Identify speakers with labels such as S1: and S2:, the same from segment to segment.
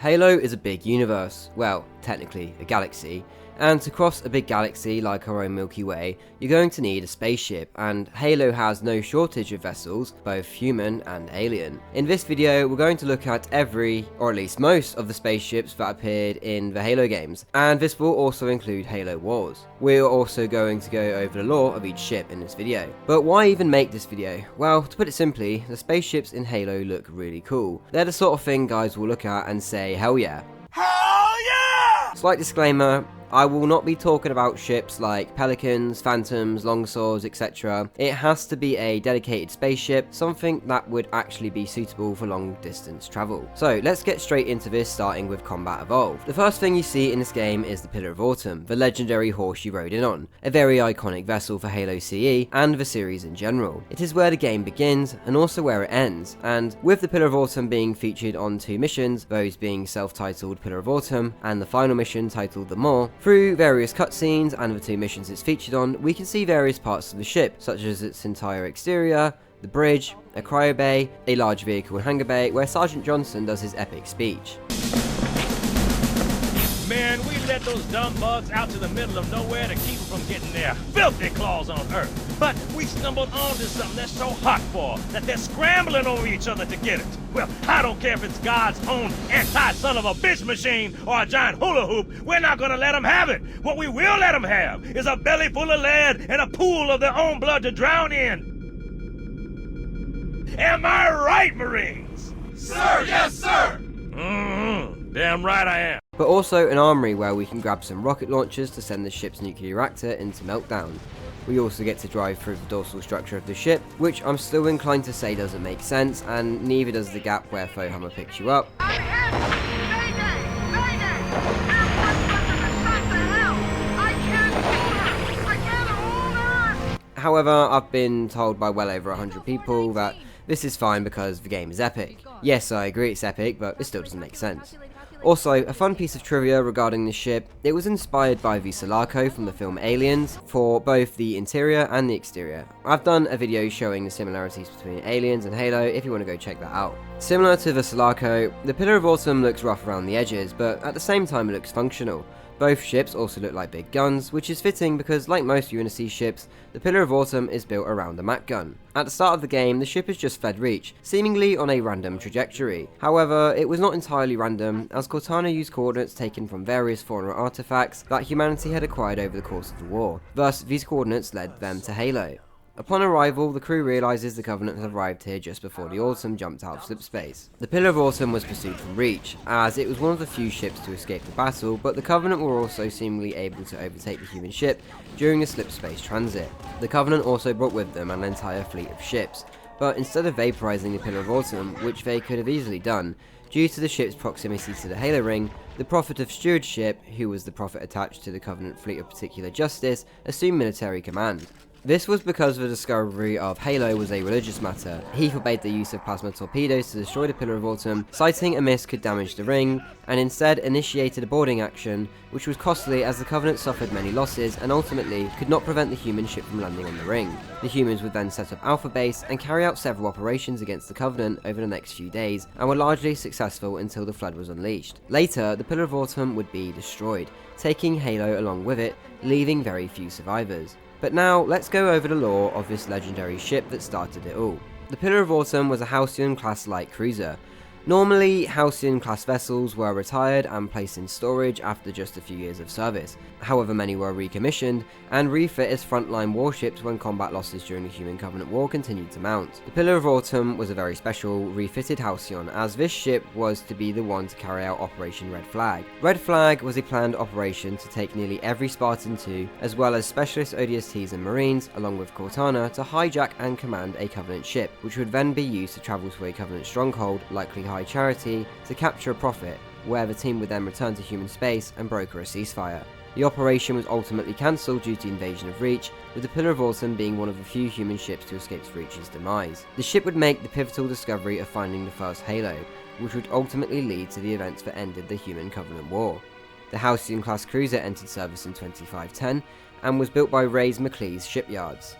S1: Halo is a big universe, well, technically a galaxy, and to cross a big galaxy like our own Milky Way, you're going to need a spaceship, and Halo has no shortage of vessels, both human and alien. In this video, we're going to look at every, or at least most, of the spaceships that appeared in the Halo games, and this will also include Halo Wars. We're also going to go over the lore of each ship in this video. But why even make this video? Well, to put it simply, the spaceships in Halo look really cool. They're the sort of thing guys will look at and say, hell yeah.
S2: Hell yeah!
S1: Slight disclaimer, I will not be talking about ships like Pelicans, Phantoms, Longswords, etc. It has to be a dedicated spaceship, something that would actually be suitable for long distance travel. So let's get straight into this, starting with Combat Evolved. The first thing you see in this game is the Pillar of Autumn, the legendary horse you rode in on, a very iconic vessel for Halo CE and the series in general. It is where the game begins and also where it ends, and with the Pillar of Autumn being featured on two missions, those being self-titled Pillar of Autumn and the final mission titled The Maw, through various cutscenes and the two missions it's featured on, we can see various parts of the ship, such as its entire exterior, the bridge, a cryo bay, a large vehicle and hangar bay where Sergeant Johnson does his epic speech.
S2: Man, we let those dumb bugs out to the middle of nowhere to keep them from getting their filthy claws on Earth. But we stumbled onto something that's so hot for that they're scrambling over each other to get it. Well, I don't care if it's God's own anti-son of a bitch machine or a giant hula hoop, we're not gonna let them have it. What we will let them have is a belly full of lead and a pool of their own blood to drown in. Am I right, Marines?
S3: Sir, yes, sir!
S2: Damn right I am.
S1: But also an armory where we can grab some rocket launchers to send the ship's nuclear reactor into meltdown. We also get to drive through the dorsal structure of the ship, which I'm still inclined to say doesn't make sense, and neither does the gap where Fohammer picks you up. However, I've been told by well over 100 people that this is fine because the game is epic. Yes, I agree it's epic, but it still doesn't make sense. Also, a fun piece of trivia regarding the ship, it was inspired by the Sulaco from the film Aliens for both the interior and the exterior. I've done a video showing the similarities between Aliens and Halo if you want to go check that out. Similar to the Sulaco, the Pillar of Autumn looks rough around the edges, but at the same time it looks functional. Both ships also look like big guns, which is fitting because like most UNSC ships, the Pillar of Autumn is built around a MAC gun. At the start of the game, the ship has just fled Reach, seemingly on a random trajectory. However, it was not entirely random, as Cortana used coordinates taken from various foreign artifacts that humanity had acquired over the course of the war. Thus, these coordinates led them to Halo. Upon arrival, the crew realises the Covenant had arrived here just before the Autumn jumped out of slipspace. The Pillar of Autumn was pursued from Reach, as it was one of the few ships to escape the battle, but the Covenant were also seemingly able to overtake the human ship during the slipspace transit. The Covenant also brought with them an entire fleet of ships, but instead of vaporizing the Pillar of Autumn, which they could have easily done, due to the ship's proximity to the Halo Ring, the Prophet of Stewardship, who was the prophet attached to the Covenant fleet of particular justice, assumed military command. This was because the discovery of Halo was a religious matter. He forbade the use of plasma torpedoes to destroy the Pillar of Autumn, citing a miss could damage the ring, and instead initiated a boarding action, which was costly as the Covenant suffered many losses and ultimately could not prevent the human ship from landing on the ring. The humans would then set up Alpha Base and carry out several operations against the Covenant over the next few days, and were largely successful until the flood was unleashed. Later, the Pillar of Autumn would be destroyed, taking Halo along with it, leaving very few survivors. But now, let's go over the lore of this legendary ship that started it all. The Pillar of Autumn was a Halcyon class light cruiser. Normally, Halcyon class vessels were retired and placed in storage after just a few years of service. However, many were recommissioned and refit as frontline warships when combat losses during the Human Covenant War continued to mount. The Pillar of Autumn was a very special, refitted Halcyon, as this ship was to be the one to carry out Operation Red Flag. Red Flag was a planned operation to take nearly every Spartan 2, as well as specialist ODSTs and Marines, along with Cortana, to hijack and command a Covenant ship, which would then be used to travel to a Covenant stronghold, likely High Charity, to capture a Prophet, where the team would then return to human space and broker a ceasefire. The operation was ultimately cancelled due to the invasion of Reach, with the Pillar of Autumn being one of the few human ships to escape Reach's demise. The ship would make the pivotal discovery of finding the first Halo, which would ultimately lead to the events that ended the Human Covenant War. The Halcyon class cruiser entered service in 2510 and was built by Ray's McLeese shipyards.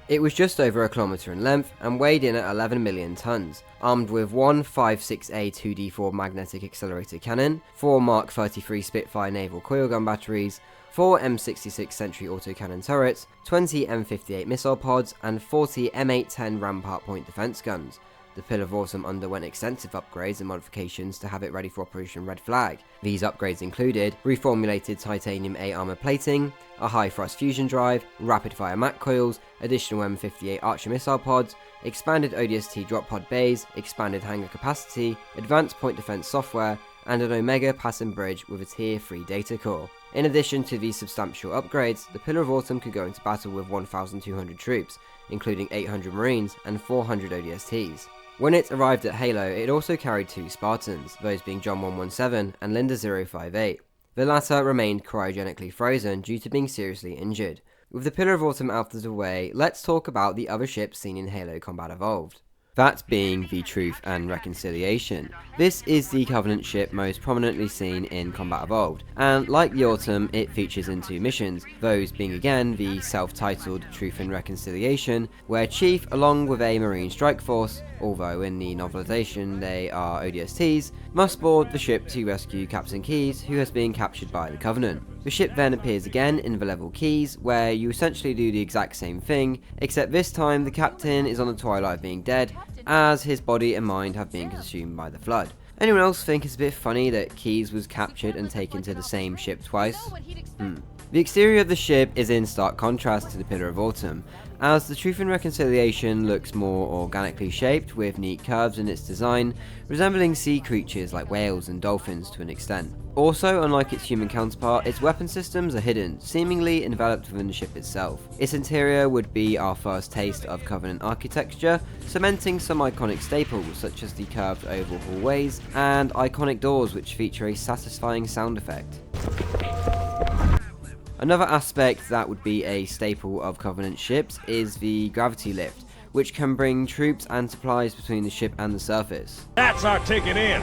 S1: It was just over a kilometre in length and weighed in at 11 million tonnes, armed with one 5.6A 2D4 magnetic accelerator cannon, 4 Mark 33 Spitfire naval coil gun batteries, 4 M66 Sentry autocannon turrets, 20 M58 missile pods, and 40 M810 Rampart point defence guns. The Pillar of Autumn underwent extensive upgrades and modifications to have it ready for Operation Red Flag. These upgrades included reformulated titanium A armour plating, a high thrust fusion drive, rapid fire MAC coils, additional M58 Archer missile pods, expanded ODST drop pod bays, expanded hangar capacity, advanced point defence software, and an Omega pattern bridge with a Tier 3 data core. In addition to these substantial upgrades, the Pillar of Autumn could go into battle with 1,200 troops, including 800 Marines and 400 ODSTs. When it arrived at Halo, it also carried 2 Spartans, those being John 117 and Linda 058. The latter remained cryogenically frozen due to being seriously injured. With the Pillar of Autumn out of the way, let's talk about the other ships seen in Halo Combat Evolved. That being the Truth and Reconciliation. This is the Covenant ship most prominently seen in Combat Evolved, and like the Autumn, it features in 2 missions, those being again the self-titled Truth and Reconciliation, where Chief, along with a Marine strike force, although in the novelization they are ODSTs, must board the ship to rescue Captain Keyes, who has been captured by the Covenant. The ship then appears again in the level Keyes, where you essentially do the exact same thing, except this time the captain is on the twilight of being dead, as his body and mind have been consumed by the flood. Anyone else think it's a bit funny that Keyes was captured and taken to the same ship twice? The exterior of the ship is in stark contrast to the Pillar of Autumn, as the Truth and Reconciliation looks more organically shaped with neat curves in its design, resembling sea creatures like whales and dolphins to an extent. Also, unlike its human counterpart, its weapon systems are hidden, seemingly enveloped within the ship itself. Its interior would be our first taste of Covenant architecture, cementing some iconic staples such as the curved oval hallways and iconic doors which feature a satisfying sound effect. Another aspect that would be a staple of Covenant ships is the gravity lift, which can bring troops and supplies between the ship and the surface.
S2: That's our ticket in!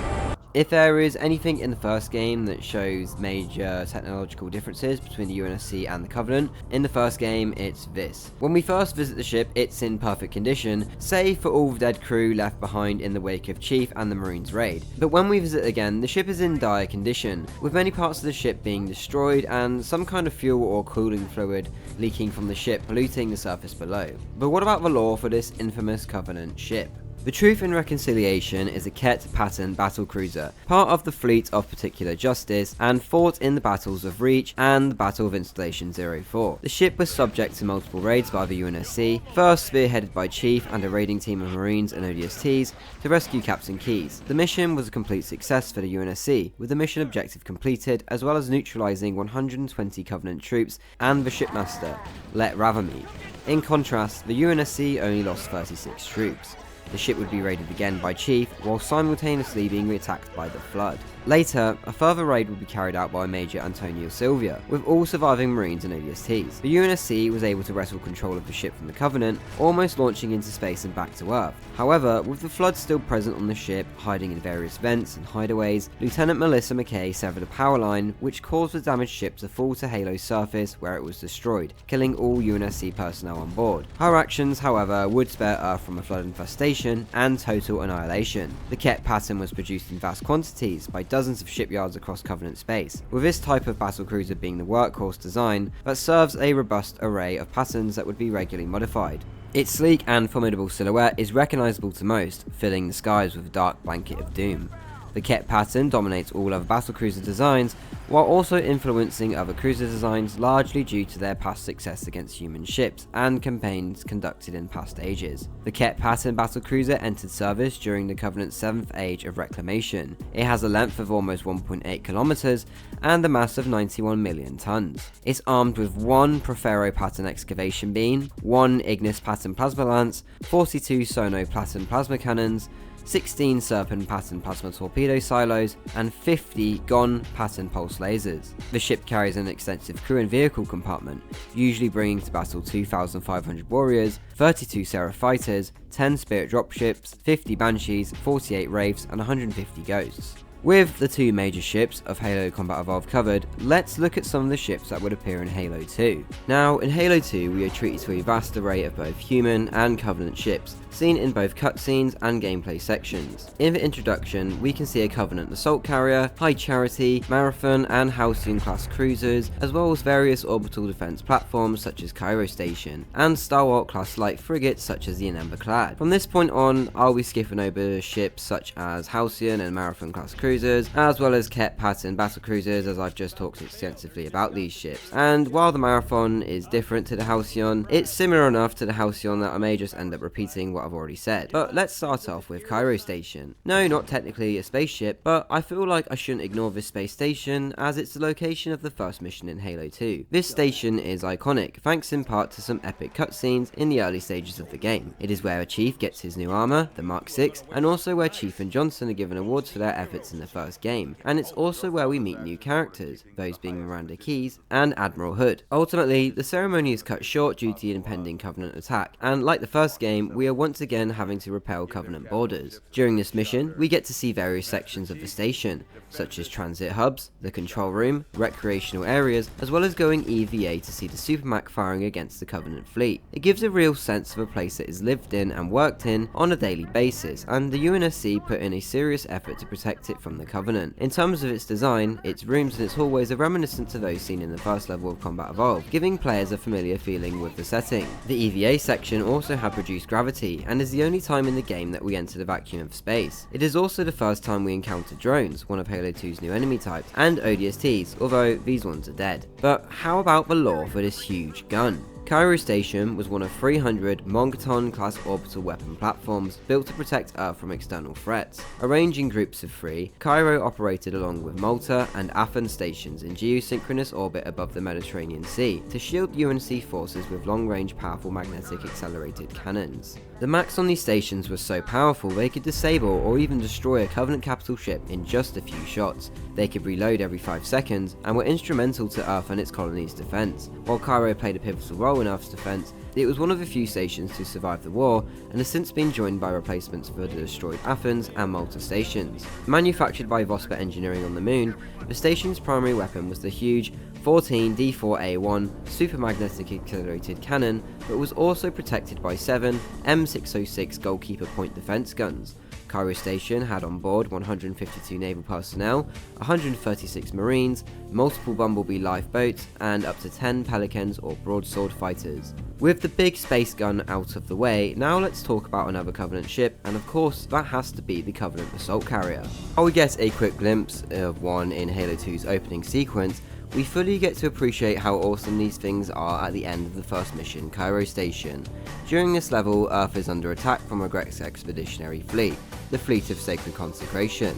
S1: If there is anything in the first game that shows major technological differences between the UNSC and the Covenant, in the first game it's this. When we first visit the ship, it's in perfect condition, save for all the dead crew left behind in the wake of Chief and the Marines' raid. But when we visit again, the ship is in dire condition, with many parts of the ship being destroyed and some kind of fuel or cooling fluid leaking from the ship polluting the surface below. But what about the lore for this infamous Covenant ship? The Truth and Reconciliation is a Ket pattern battlecruiser, part of the Fleet of Particular Justice, and fought in the battles of Reach and the Battle of Installation 04. The ship was subject to multiple raids by the UNSC, first spearheaded by Chief and a raiding team of Marines and ODSTs to rescue Captain Keyes. The mission was a complete success for the UNSC, with the mission objective completed, as well as neutralizing 120 Covenant troops and the shipmaster, Let Ravamede. In contrast, the UNSC only lost 36 troops. The ship would be raided again by Chief, while simultaneously being attacked by the Flood. Later, a further raid would be carried out by Major Antonio Silvia, with all surviving Marines and ODSTs. The UNSC was able to wrestle control of the ship from the Covenant, almost launching into space and back to Earth. However, with the Flood still present on the ship, hiding in various vents and hideaways, Lieutenant Melissa McKay severed a power line, which caused the damaged ship to fall to Halo's surface, where it was destroyed, killing all UNSC personnel on board. Her actions, however, would spare Earth from a Flood infestation and total annihilation. The Ket pattern was produced in vast quantities by dozens of shipyards across Covenant space, with this type of battlecruiser being the workhorse design that serves a robust array of patterns that would be regularly modified. Its sleek and formidable silhouette is recognizable to most, filling the skies with a dark blanket of doom. The Ket pattern dominates all other battlecruiser designs, while also influencing other cruiser designs largely due to their past success against human ships and campaigns conducted in past ages. The Ket pattern battlecruiser entered service during the Covenant's 7th age of reclamation. It has a length of almost 1.8 kilometers and a mass of 91 million tons. It's armed with 1 Profero pattern excavation beam, 1 Ignis pattern plasma lance, 42 Sono pattern plasma cannons, 16 Serpent pattern plasma torpedo silos, and 50 GON pattern pulse lasers. The ship carries an extensive crew and vehicle compartment, usually bringing to battle 2,500 warriors, 32 Seraph fighters, 10 Spirit dropships, 50 Banshees, 48 Wraiths, and 150 Ghosts. With the two major ships of Halo Combat Evolved covered, let's look at some of the ships that would appear in Halo 2. Now, in Halo 2 we are treated to a vast array of both human and Covenant ships, seen in both cutscenes and gameplay sections. In the introduction, we can see a Covenant assault carrier, High Charity, Marathon and Halcyon class cruisers, as well as various orbital defense platforms such as Cairo Station, and Stalwart class light frigates such as the Amber Clad. From this point on, I'll be skipping over ships such as Halcyon and Marathon class cruisers, as well as Ket pattern battle cruisers, as I've just talked extensively about these ships. And while the Marathon is different to the Halcyon, it's similar enough to the Halcyon that I may just end up repeating what I've already said. But let's start off with Cairo Station. No, not technically a spaceship, but I feel like I shouldn't ignore this space station, as it's the location of the first mission in Halo 2. This station is iconic, thanks in part to some epic cutscenes in the early stages of the game. It is where Chief gets his new armor, the Mark 6, and also where Chief and Johnson are given awards for their efforts in the first game, and it's also where we meet new characters, those being Miranda Keyes and Admiral Hood. Ultimately, the ceremony is cut short due to the impending Covenant attack, and like the first game, we are once again having to repel Covenant boarders. During this mission, we get to see various sections of the station, such as transit hubs, the control room, recreational areas, as well as going EVA to see the Supermac firing against the Covenant fleet. It gives a real sense of a place that is lived in and worked in on a daily basis, and the UNSC put in a serious effort to protect it from the Covenant. In terms of its design, its rooms and its hallways are reminiscent to those seen in the first level of Combat Evolved, giving players a familiar feeling with the setting. The EVA section also had reduced gravity, and is the only time in the game that we enter the vacuum of space. It is also the first time we encounter drones, one of Halo 2's new enemy types, and ODSTs, although these ones are dead. But how about the lore for this huge gun? Cairo Station was one of 300 Mongaton-class orbital weapon platforms built to protect Earth from external threats. Arranged in groups of 3, Cairo operated along with Malta and Athens stations in geosynchronous orbit above the Mediterranean Sea to shield UNSC forces with long-range powerful magnetic accelerated cannons. The max on these stations was so powerful they could disable or even destroy a Covenant capital ship in just a few shots. They could reload every 5 seconds and were instrumental to Earth and its colonies' defense. While Cairo played a pivotal role in Earth's defense, it was one of the few stations to survive the war and has since been joined by replacements for the destroyed Athens and Malta stations. Manufactured by Vosper Engineering on the Moon, the station's primary weapon was the huge 14 D4A1 supermagnetic accelerated cannon, but was also protected by 7 M606 goalkeeper point defense guns. Cairo Station had on board 152 naval personnel, 136 marines, multiple Bumblebee lifeboats, and up to 10 Pelicans or broadsword fighters. With the big space gun out of the way, now let's talk about another Covenant ship, and of course that has to be the Covenant assault carrier. While we get a quick glimpse of one in Halo 2's opening sequence, we fully get to appreciate how awesome these things are at the end of the first mission, Cairo Station. During this level, Earth is under attack from Regret's expeditionary fleet, the Fleet of Sacred Consecration.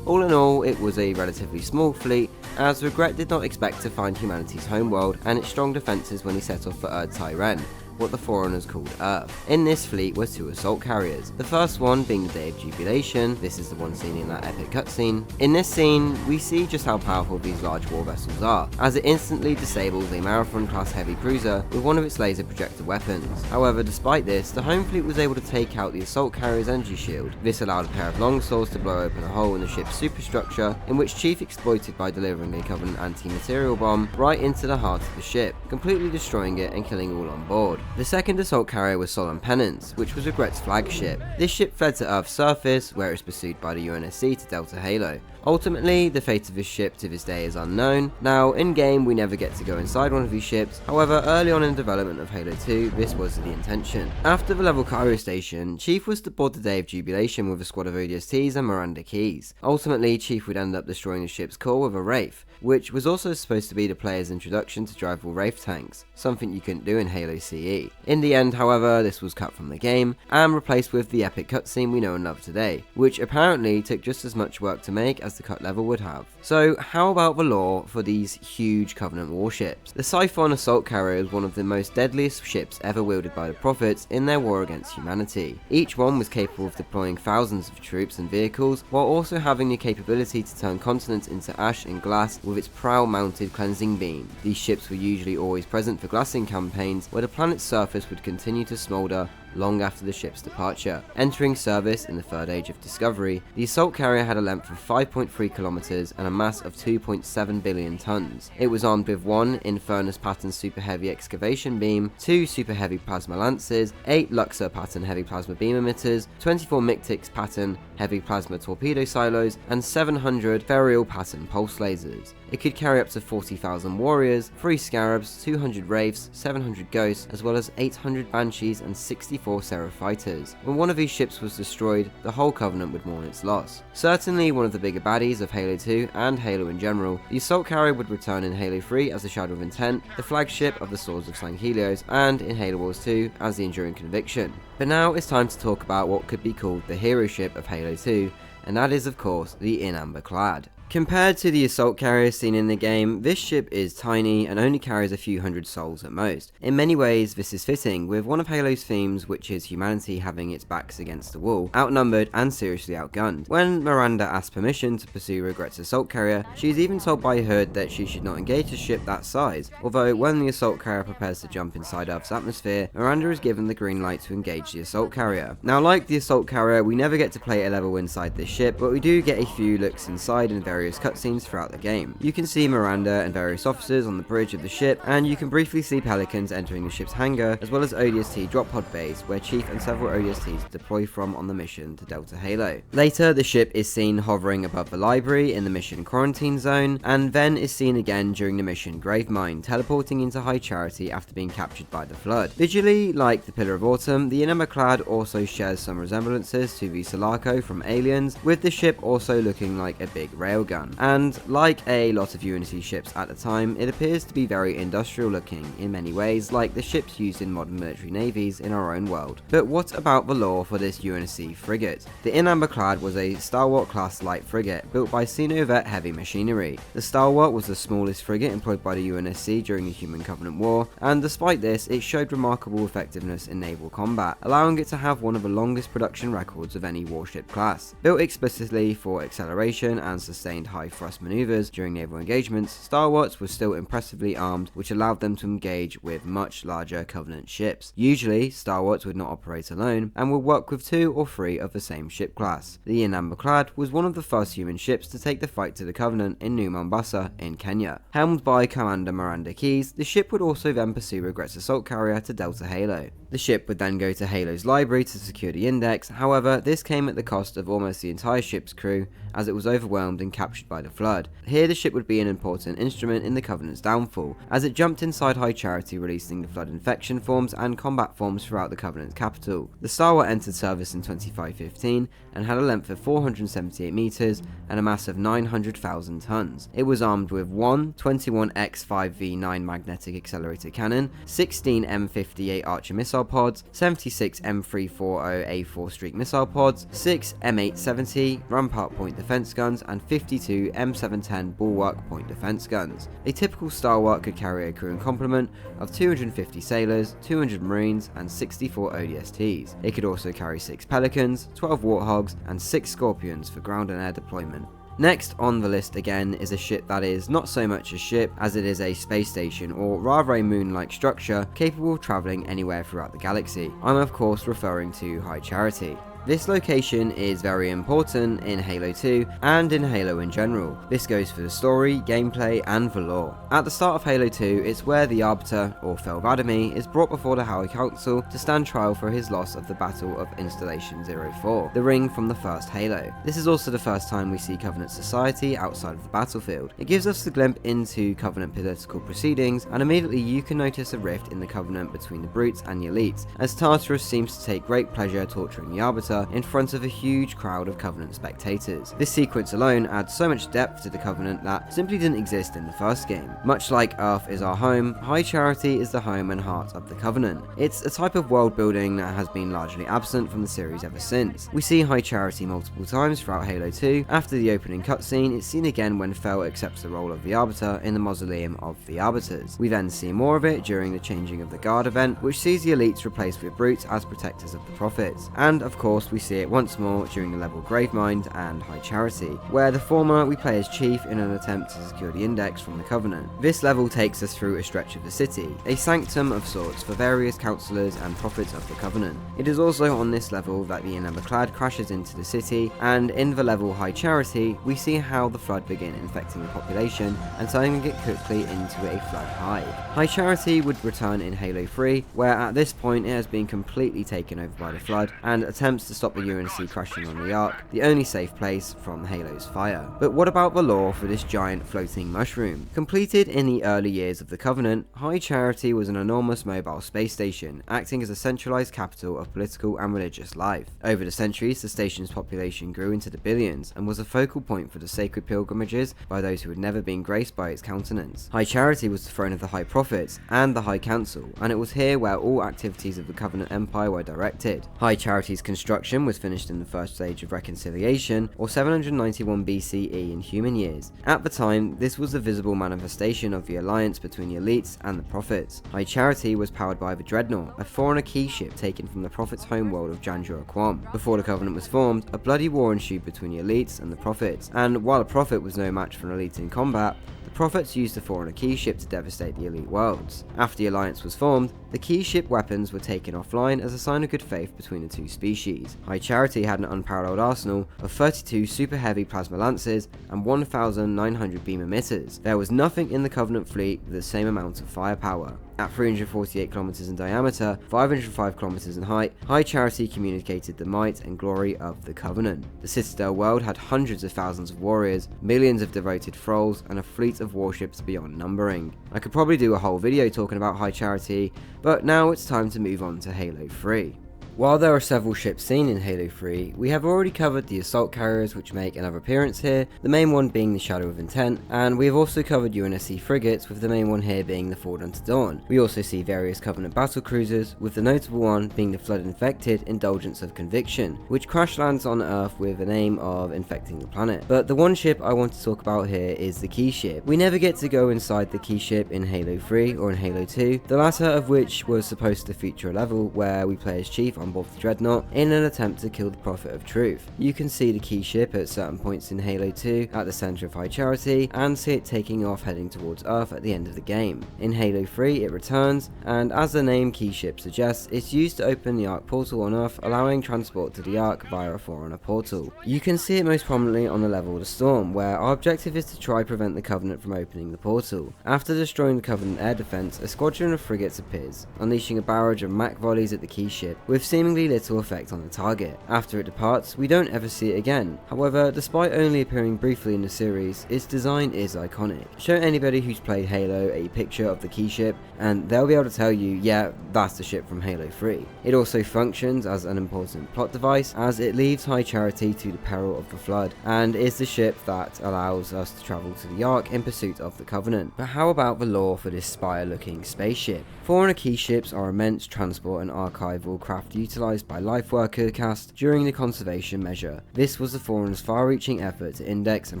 S1: All in all, it was a relatively small fleet, as Regret did not expect to find humanity's homeworld and its strong defences when he set off for Tyren, what the Forerunners called Earth. In this fleet were 2 assault carriers, the first one being the Day of Jubilation. This is the one seen in that epic cutscene. In this scene, we see just how powerful these large war vessels are, as it instantly disables a Marathon class heavy cruiser with one of its laser projector weapons. However, despite this, the home fleet was able to take out the assault carrier's energy shield. This allowed a pair of longswords to blow open a hole in the ship's superstructure, in which Chief exploited by delivering a Covenant anti-material bomb right into the heart of the ship, completely destroying it and killing all on board. The second assault carrier was Solemn Penance, which was Regret's flagship. This ship fled to Earth's surface, where it was pursued by the UNSC to Delta Halo. Ultimately, the fate of this ship to this day is unknown. Now, in-game we never get to go inside one of these ships, however early on in development of Halo 2, this was the intention. After the level Cairo Station, Chief was to board the Day of Jubilation with a squad of ODSTs and Miranda Keyes. Ultimately, Chief would end up destroying the ship's core with a Wraith, which was also supposed to be the player's introduction to drivable Wraith tanks, something you couldn't do in Halo CE. In the end, however, this was cut from the game, and replaced with the epic cutscene we know and love today, which apparently took just as much work to make as the cut level would have. So how about the lore for these huge Covenant warships? The Siphon assault carrier is one of the most deadliest ships ever wielded by the Prophets in their war against humanity. Each one was capable of deploying thousands of troops and vehicles, while also having the capability to turn continents into ash and glass with its prow-mounted cleansing beam. These ships were usually always present for glassing campaigns, where the planet's surface would continue to smoulder long after the ship's departure. Entering service in the third age of discovery, the assault carrier had a length of 5.3 kilometers and a mass of 2.7 billion tons. It was armed with 1 Infernus pattern super heavy excavation beam, 2 super heavy plasma lances, 8 Luxor pattern heavy plasma beam emitters, 24 Myctics pattern heavy plasma torpedo silos, and 700 Ferial pattern pulse lasers. It could carry up to 40,000 warriors, 3 scarabs, 200 wraiths, 700 ghosts, as well as 800 banshees and 64 seraph fighters. When one of these ships was destroyed, the whole Covenant would mourn its loss. Certainly one of the bigger baddies of Halo 2 and Halo in general, the assault carrier would return in Halo 3 as the Shadow of Intent, the flagship of the Swords of San Helios, and in Halo Wars 2 as the Enduring Conviction. But now it's time to talk about what could be called the hero ship of Halo 2, and that is of course the Amber Clad. Compared to the assault carrier seen in the game, this ship is tiny and only carries a few hundred souls at most. In many ways, this is fitting with one of Halo's themes, which is humanity having its backs against the wall, outnumbered and seriously outgunned. When Miranda asks permission to pursue Regret's assault carrier, she is even told by Hood that she should not engage a ship that size, although when the assault carrier prepares to jump inside Earth's atmosphere, Miranda is given the green light to engage the assault carrier. Now, like the assault carrier, we never get to play a level inside this ship, but we do get a few looks inside in various cutscenes throughout the game. You can see Miranda and various officers on the bridge of the ship, and you can briefly see Pelicans entering the ship's hangar, as well as ODST drop pod base, where Chief and several ODSTs deploy from on the mission to Delta Halo. Later, the ship is seen hovering above the library in the mission Quarantine Zone, and then is seen again during the mission Gravemind, teleporting into High Charity after being captured by the Flood. Visually, like the Pillar of Autumn, the Amber Clad also shares some resemblances to the Sulaco from Aliens, with the ship also looking like a big railgun. And like a lot of UNSC ships at the time, it appears to be very industrial looking in many ways, like the ships used in modern military navies in our own world. But what about the lore for this UNSC frigate? The Amber Clad was a Stalwart class light frigate built by Sinovet Heavy Machinery. The Stalwart was the smallest frigate employed by the UNSC during the Human Covenant War, and despite this, it showed remarkable effectiveness in naval combat, allowing it to have one of the longest production records of any warship class. Built explicitly for acceleration and sustained high thrust maneuvers during naval engagements, Stalwarts were still impressively armed, which allowed them to engage with much larger Covenant ships. Usually, Stalwarts would not operate alone, and would work with 2 or 3 of the same ship class. The Amber Clad was one of the first human ships to take the fight to the Covenant in New Mombasa in Kenya. Helmed by Commander Miranda Keys, the ship would also then pursue Regret's assault carrier to Delta Halo. The ship would then go to Halo's library to secure the index, however, this came at the cost of almost the entire ship's crew, as it was overwhelmed and captured by the Flood. Here the ship would be an important instrument in the Covenant's downfall, as it jumped inside High Charity, releasing the Flood infection forms and combat forms throughout the Covenant's capital. The Stalwart entered service in 2515 and had a length of 478 meters and a mass of 900,000 tons. It was armed with 1 21X5V9 magnetic accelerator cannon, 16 M58 Archer missile pods, 76 M340A4 Streak missile pods, 6 M870 Rampart point defense guns, and 52 M710 Bulwark point defense guns. A typical Stalwart could carry a crew and complement of 250 sailors, 200 marines, and 64 ODSTs. It could also carry 6 Pelicans, 12 Warthogs, and 6 Scorpions for ground and air deployment. Next on the list again is a ship that is not so much a ship as it is a space station, or rather a moon-like structure capable of travelling anywhere throughout the galaxy. I'm of course referring to High Charity. This location is very important in Halo 2 and in Halo in general. This goes for the story, gameplay, and the lore. At the start of Halo 2, it's where the Arbiter, or Fel Vadami, is brought before the High Council to stand trial for his loss of the Battle of Installation 04, the ring from the first Halo. This is also the first time we see Covenant society outside of the battlefield. It gives us a glimpse into Covenant political proceedings, and immediately you can notice a rift in the Covenant between the Brutes and the Elites, as Tartarus seems to take great pleasure torturing the Arbiter in front of a huge crowd of Covenant spectators. This sequence alone adds so much depth to the Covenant that simply didn't exist in the first game. Much like Earth is our home, High Charity is the home and heart of the Covenant. It's a type of world building that has been largely absent from the series ever since. We see High Charity multiple times throughout Halo 2. After the opening cutscene, it's seen again when Fel accepts the role of the Arbiter in the Mausoleum of the Arbiters. We then see more of it during the Changing of the Guard event, which sees the Elites replaced with Brutes as protectors of the Prophets. And of course, course we see it once more during the level Gravemind and High Charity, where the former we play as Chief in an attempt to secure the Index from the Covenant. This level takes us through a stretch of the city, a sanctum of sorts for various councillors and prophets of the Covenant. It is also on this level that the Amber Clad crashes into the city, and in the level High Charity we see how the flood begin infecting the population and turning it quickly into a flood hive. High Charity would return in Halo 3, where at this point it has been completely taken over by the flood and attempts to stop the UNSC crashing on the Ark, the only safe place from Halo's fire. But what about the lore for this giant floating mushroom? Completed in the early years of the Covenant, High Charity was an enormous mobile space station, acting as a centralized capital of political and religious life. Over the centuries, the station's population grew into the billions and was a focal point for the sacred pilgrimages by those who had never been graced by its countenance. High Charity was the throne of the High Prophets and the High Council, and it was here where all activities of the Covenant Empire were directed. High Charity's construction was finished in the first stage of Reconciliation, or 791 BCE in human years. At the time, this was a visible manifestation of the alliance between the elites and the Prophets. High Charity was powered by the Dreadnought, a foreigner key ship taken from the Prophets' homeworld of Janjura Quam. Before the Covenant was formed, a bloody war ensued between the elites and the Prophets, and while a Prophet was no match for an elite in combat, the Prophets used the foreigner key ship to devastate the elite worlds. After the alliance was formed, the key ship weapons were taken offline as a sign of good faith between the two species. High Charity had an unparalleled arsenal of 32 super heavy plasma lances and 1,900 beam emitters. There was nothing in the Covenant fleet with the same amount of firepower. At 348 kilometers in diameter, 505 kilometers in height, High Charity communicated the might and glory of the Covenant. The Citadel world had hundreds of thousands of warriors, millions of devoted thralls, and a fleet of warships beyond numbering. I could probably do a whole video talking about High Charity, but now it's time to move on to Halo 3. While there are several ships seen in Halo 3, we have already covered the assault carriers which make another appearance here, the main one being the Shadow of Intent, and we have also covered UNSC frigates, with the main one here being the Forward Unto Dawn. We also see various Covenant battle cruisers, with the notable one being the Flood-infected Indulgence of Conviction, which crash lands on Earth with the aim of infecting the planet. But the one ship I want to talk about here is the Key Ship. We never get to go inside the Key Ship in Halo 3 or in Halo 2, the latter of which was supposed to feature a level where we play as Chief on board the Dreadnought in an attempt to kill the Prophet of Truth. You can see the Key Ship at certain points in Halo 2 at the center of High Charity, and see it taking off heading towards Earth at the end of the game. In Halo 3 it returns, and as the name Key Ship suggests, it's used to open the Ark portal on Earth, allowing transport to the Ark via a Forerunner portal. You can see it most prominently on the level The Storm, where our objective is to try prevent the Covenant from opening the portal. After destroying the Covenant air defense, a squadron of frigates appears, unleashing a barrage of Mach volleys at the Key Ship, with seemingly little effect on the target. After it departs, we don't ever see it again. However, despite only appearing briefly in the series, its design is iconic. Show anybody who's played Halo a picture of the Key Ship, and they'll be able to tell you, yeah, that's the ship from Halo 3. It also functions as an important plot device, as it leaves High Charity to the peril of the Flood, and is the ship that allows us to travel to the Ark in pursuit of the Covenant. But how about the lore for this spire-looking spaceship? Forerunner key ships are immense transport and archival craft utilized by Lifeworker cast during the conservation measure. This was the Forerunner's far-reaching effort to index and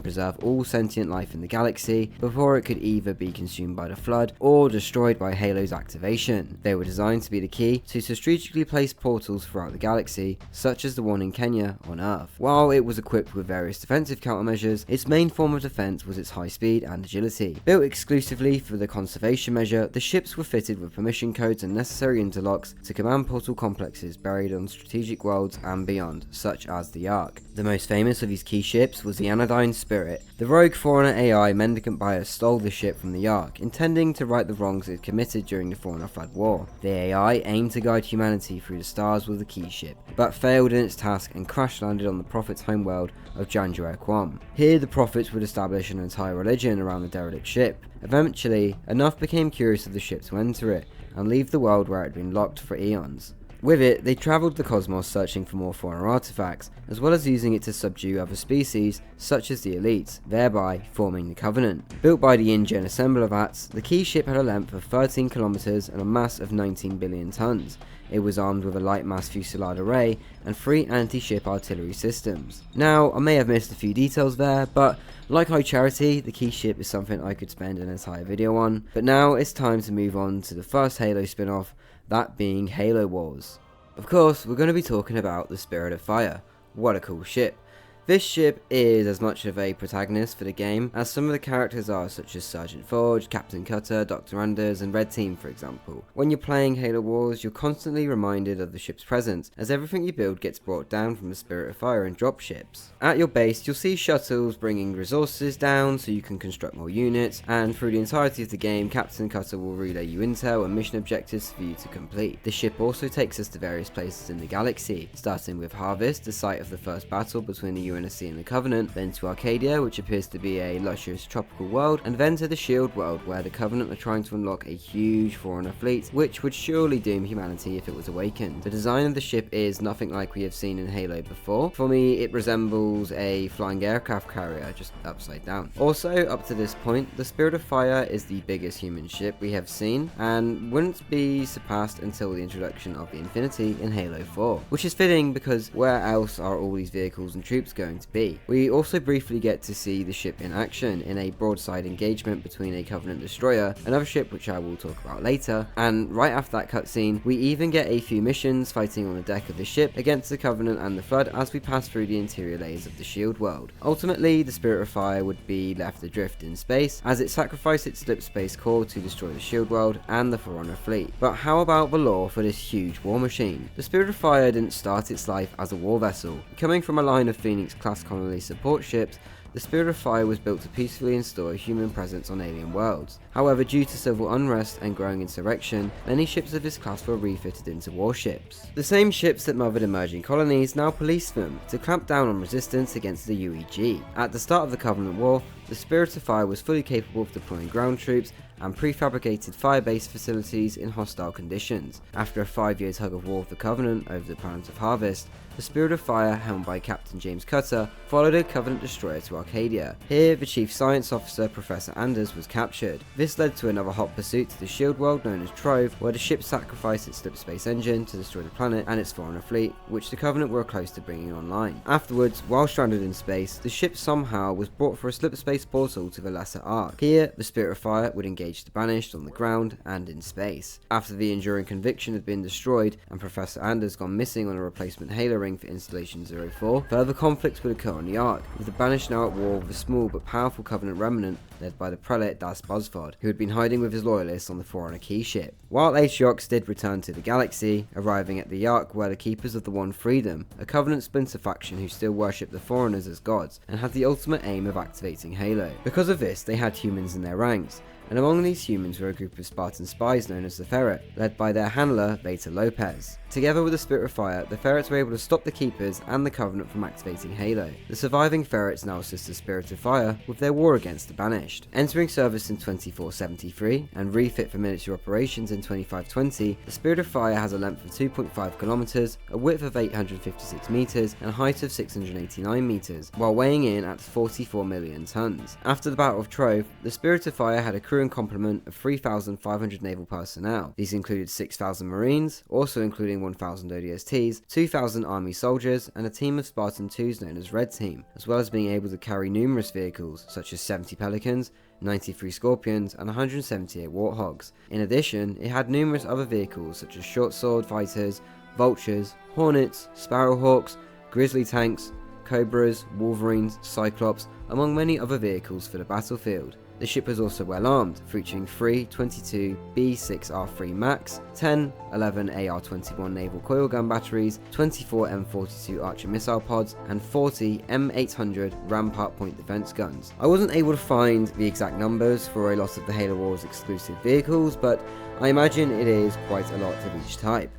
S1: preserve all sentient life in the galaxy before it could either be consumed by the Flood or destroyed by Halo's activation. They were designed to be the key to strategically place portals throughout the galaxy, such as the one in Kenya on Earth. While it was equipped with various defensive countermeasures, its main form of defense was its high speed and agility. Built exclusively for the conservation measure, the ships were fitted with permission codes and necessary interlocks to command portal complexes buried on strategic worlds and beyond, such as the Ark. The most famous of these key ships was the Anodyne Spirit. The rogue Forerunner AI Mendicant Bias stole the ship from the Ark, intending to right the wrongs it committed during the Forerunner Flood War. The AI aimed to guide humanity through the stars with the key ship, but failed in its task and crash landed on the Prophet's homeworld of Janjura Quam. Here the Prophets would establish an entire religion around the derelict ship. Eventually, enough became curious of the ship to enter it, and leave the world where it had been locked for eons. With it, they travelled the cosmos searching for more Forerunner artifacts, as well as using it to subdue other species, such as the elites, thereby forming the Covenant. Built by the InGen assembler vats, the key ship had a length of 13 kilometers and a mass of 19 billion tons. It was armed with a light mass fusillade array and 3 anti-ship artillery systems. Now, I may have missed a few details there, but like High Charity, the key ship is something I could spend an entire video on. But now it's time to move on to the first Halo spin-off, that being Halo Wars. Of course, we're going to be talking about the Spirit of Fire. What a cool ship. This ship is as much of a protagonist for the game as some of the characters are, such as Sergeant Forge, Captain Cutter, Dr. Anders, and Red Team for example. When you're playing Halo Wars, you're constantly reminded of the ship's presence, as everything you build gets brought down from the Spirit of Fire and drop ships. At your base, you'll see shuttles bringing resources down so you can construct more units, and through the entirety of the game, Captain Cutter will relay you intel and mission objectives for you to complete. The ship also takes us to various places in the galaxy, starting with Harvest, the site of the first battle between the UNSC and the Covenant, then to Arcadia, which appears to be a luscious tropical world, and then to the Shield world, where the Covenant are trying to unlock a huge Forerunner fleet, which would surely doom humanity if it was awakened. The design of the ship is nothing like we have seen in Halo before. For me, it resembles a flying aircraft carrier, just upside down. Also, up to this point, the Spirit of Fire is the biggest human ship we have seen, and wouldn't be surpassed until the introduction of the Infinity in Halo 4, which is fitting because where else are all these vehicles and troops going to be? We also briefly get to see the ship in action in a broadside engagement between a Covenant destroyer, another ship which I will talk about later, and right after that cutscene, we even get a few missions fighting on the deck of the ship against the Covenant and the Flood as we pass through the interior layers of the Shield world. Ultimately, the Spirit of Fire would be left adrift in space, as it sacrificed its slip space core to destroy the Shield world and the Forerunner fleet. But how about the lore for this huge war machine? The Spirit of Fire didn't start its life as a war vessel. Coming from a line of Phoenix class colony support ships, the Spirit of Fire was built to peacefully install a human presence on alien worlds. However, due to civil unrest and growing insurrection, many ships of this class were refitted into warships. The same ships that mothered emerging colonies now police them to clamp down on resistance against the UEG. At the start of the Covenant War, the Spirit of Fire was fully capable of deploying ground troops and prefabricated fire-based facilities in hostile conditions. After a 5-year tug of war with the Covenant over the planet of Harvest, the Spirit of Fire, helmed by Captain James Cutter, followed a Covenant destroyer to Arcadia. Here, the Chief Science Officer, Professor Anders, was captured. This led to another hot pursuit to the Shield world known as Trove, where the ship sacrificed its slip space engine to destroy the planet and its Forerunner fleet, which the Covenant were close to bringing online. Afterwards, while stranded in space, the ship somehow was brought for a slip space portal to the Lesser Arc. Here, the Spirit of Fire would engage the Banished on the ground and in space. After the Enduring Conviction had been destroyed and Professor Anders gone missing on a replacement Halo ring for Installation 04, further conflicts would occur on the Ark, with the Banished now at war with a small but powerful Covenant remnant led by the prelate Das Bosvod, who had been hiding with his loyalists on the Forerunner key ship. While Atriox did return to the galaxy, arriving at the Ark where the Keepers of the One freed them, a Covenant splinter faction who still worshipped the Forerunners as gods and had the ultimate aim of activating Halo. Because of this, they had humans in their ranks, and among these humans were a group of Spartan spies known as the Ferret, led by their handler, Beta Lopez. Together with the Spirit of Fire, the Ferrets were able to stop the Keepers and the Covenant from activating Halo. The surviving Ferrets now assist the Spirit of Fire with their war against the Banished. Entering service in 2473 and refit for military operations in 2520, the Spirit of Fire has a length of 2.5 kilometers, a width of 856 meters, and a height of 689 meters, while weighing in at 44 million tons. After the Battle of Trove, the Spirit of Fire had a crew and complement of 3,500 naval personnel. These included 6,000 Marines, also including 1,000 ODSTs, 2,000 Army soldiers, and a team of Spartan 2s known as Red Team, as well as being able to carry numerous vehicles such as 70 Pelicans, 93 Scorpions, and 178 Warthogs. In addition, it had numerous other vehicles such as short sword fighters, Vultures, Hornets, Sparrowhawks, Grizzly tanks, Cobras, Wolverines, Cyclops, among many other vehicles for the battlefield. The ship was also well armed, featuring 3 22 B6R3 Max, 10 11 AR-21 naval coil gun batteries, 24 M42 Archer missile pods, and 40 M800 Rampart point defense guns. I wasn't able to find the exact numbers for a lot of the Halo Wars exclusive vehicles, but I imagine it is quite a lot of each type.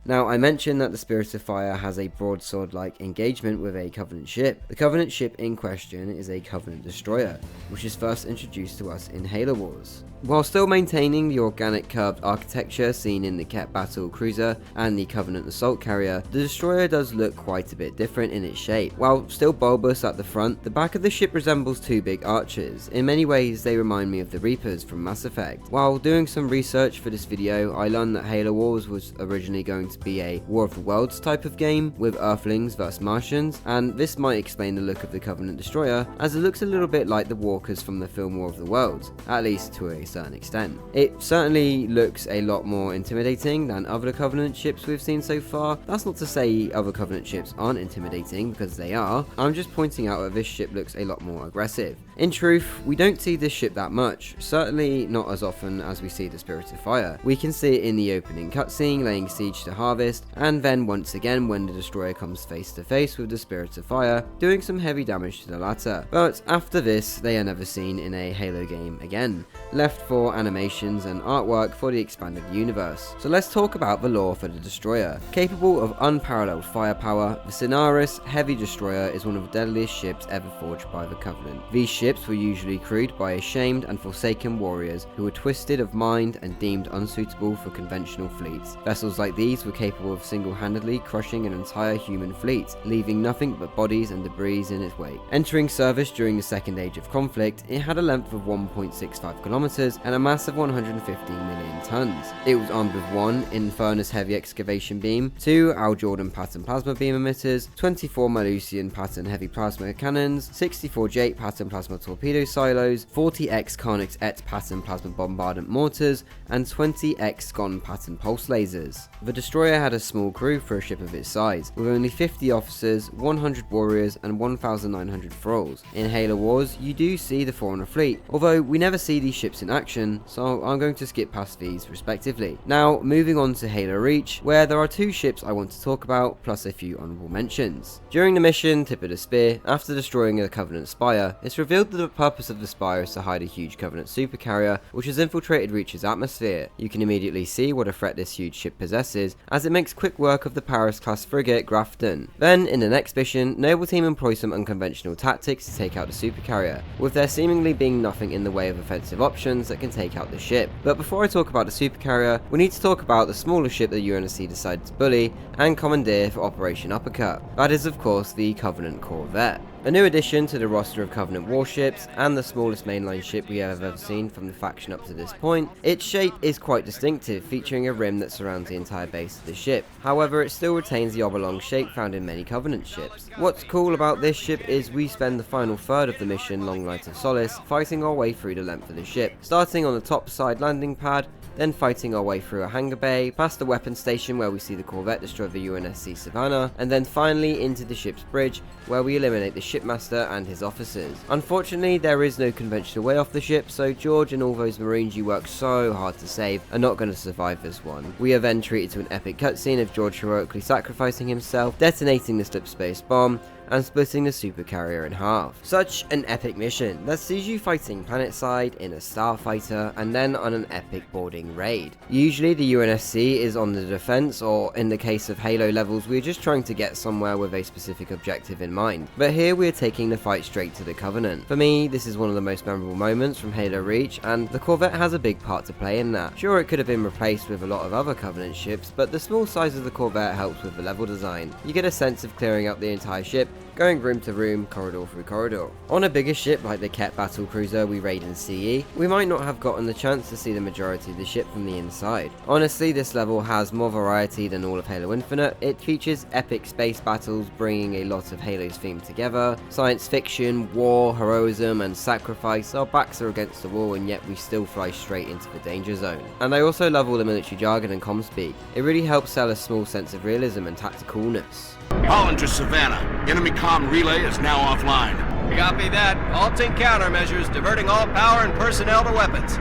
S1: Now, I mentioned that the Spirit of Fire has a broadsword-like engagement with a Covenant ship. The Covenant ship in question is a Covenant destroyer, which is first introduced to us in Halo Wars. While still maintaining the organic curved architecture seen in the Ket Battle Cruiser and the Covenant Assault Carrier, the destroyer does look quite a bit different in its shape. While still bulbous at the front, the back of the ship resembles two big arches. In many ways, they remind me of the Reapers from Mass Effect. While doing some research for this video, I learned that Halo Wars was originally going going to be a War of the Worlds type of game with Earthlings versus Martians, and this might explain the look of the Covenant destroyer, as it looks a little bit like the walkers from the film War of the Worlds, at least to a certain extent. It certainly looks a lot more intimidating than other Covenant ships we've seen so far. That's not to say other Covenant ships aren't intimidating, because they are. I'm just pointing out that this ship looks a lot more aggressive. In truth, we don't see this ship that much, certainly not as often as we see the Spirit of Fire. We can see it in the opening cutscene laying siege to Harvest, and then once again when the destroyer comes face to face with the Spirit of Fire, doing some heavy damage to the latter. But after this, they are never seen in a Halo game again, left for animations and artwork for the expanded universe. So let's talk about the lore for the destroyer. Capable of unparalleled firepower, the Solace heavy destroyer is one of the deadliest ships ever forged by the Covenant. These ships were usually crewed by ashamed and forsaken warriors who were twisted of mind and deemed unsuitable for conventional fleets. Vessels like these were capable of single-handedly crushing an entire human fleet, leaving nothing but bodies and debris in its wake. Entering service during the Second Age of Conflict, it had a length of 1.65 kilometers and a mass of 115 million tons. It was armed with 1 Infernus heavy excavation beam, 2 Al Jordan pattern plasma beam emitters, 24 Malusian pattern heavy plasma cannons, 64 Jake pattern plasma torpedo silos, 40 X Carnix Et pattern plasma bombardment mortars, and 20 X Gon pattern pulse lasers. The destroyer had a small crew for a ship of its size, with only 50 officers, 100 warriors, and 1,900 thralls. In Halo Wars, you do see the Forerunner fleet, although we never see these ships in action, so I'm going to skip past these respectively. Now, moving on to Halo Reach, where there are 2 ships I want to talk about, plus a few honourable mentions. During the mission Tip of the Spear, after destroying the Covenant Spire, it's revealed that the purpose of the Spire is to hide a huge Covenant supercarrier, which has infiltrated Reach's atmosphere. You can immediately see what a threat this huge ship possesses, as it makes quick work of the Paris-class frigate Grafton. Then, in the next mission, Noble Team employ some unconventional tactics to take out the supercarrier, with there seemingly being nothing in the way of offensive options that can take out the ship. But before I talk about the supercarrier, we need to talk about the smaller ship that UNSC decided to bully and commandeer for Operation Uppercut. That is, of course, the Covenant Corvette. A new addition to the roster of Covenant warships, and the smallest mainline ship we have ever seen from the faction up to this point. Its shape is quite distinctive, featuring a rim that surrounds the entire base of the ship. However, it still retains the oblong shape found in many Covenant ships. What's cool about this ship is we spend the final third of the mission, Long Night of Solace, fighting our way through the length of the ship, starting on the top side landing pad, then fighting our way through a hangar bay, past the weapons station where we see the Corvette destroy the UNSC Savannah, and then finally into the ship's bridge, where we eliminate the shipmaster and his officers. Unfortunately, there is no conventional way off the ship, so George and all those Marines you worked so hard to save are not going to survive this one. We are then treated to an epic cutscene of George heroically sacrificing himself, detonating the slip space bomb, and splitting the supercarrier in half. Such an epic mission that sees you fighting planetside in a starfighter and then on an epic boarding raid. Usually the UNSC is on the defense, or in the case of Halo levels we're just trying to get somewhere with a specific objective in mind. But here we're taking the fight straight to the Covenant. For me, this is one of the most memorable moments from Halo Reach, and the Corvette has a big part to play in that. Sure, it could have been replaced with a lot of other Covenant ships, but the small size of the Corvette helps with the level design. You get a sense of clearing out the entire ship, going room to room, corridor through corridor. On a bigger ship like the Ket battle cruiser we raid in CE, we might not have gotten the chance to see the majority of the ship from the inside. Honestly, this level has more variety than all of Halo Infinite. It features epic space battles, bringing a lot of Halo's theme together. Science fiction, war, heroism, and sacrifice. Our backs are against the wall, and yet we still fly straight into the danger zone. And I also love all the military jargon and comm speak. It really helps sell a small sense of realism and tacticalness.
S3: Hollinger Savannah. Enemy comm relay is now offline.
S4: Copy that. Halting countermeasures, diverting all power and personnel to weapons.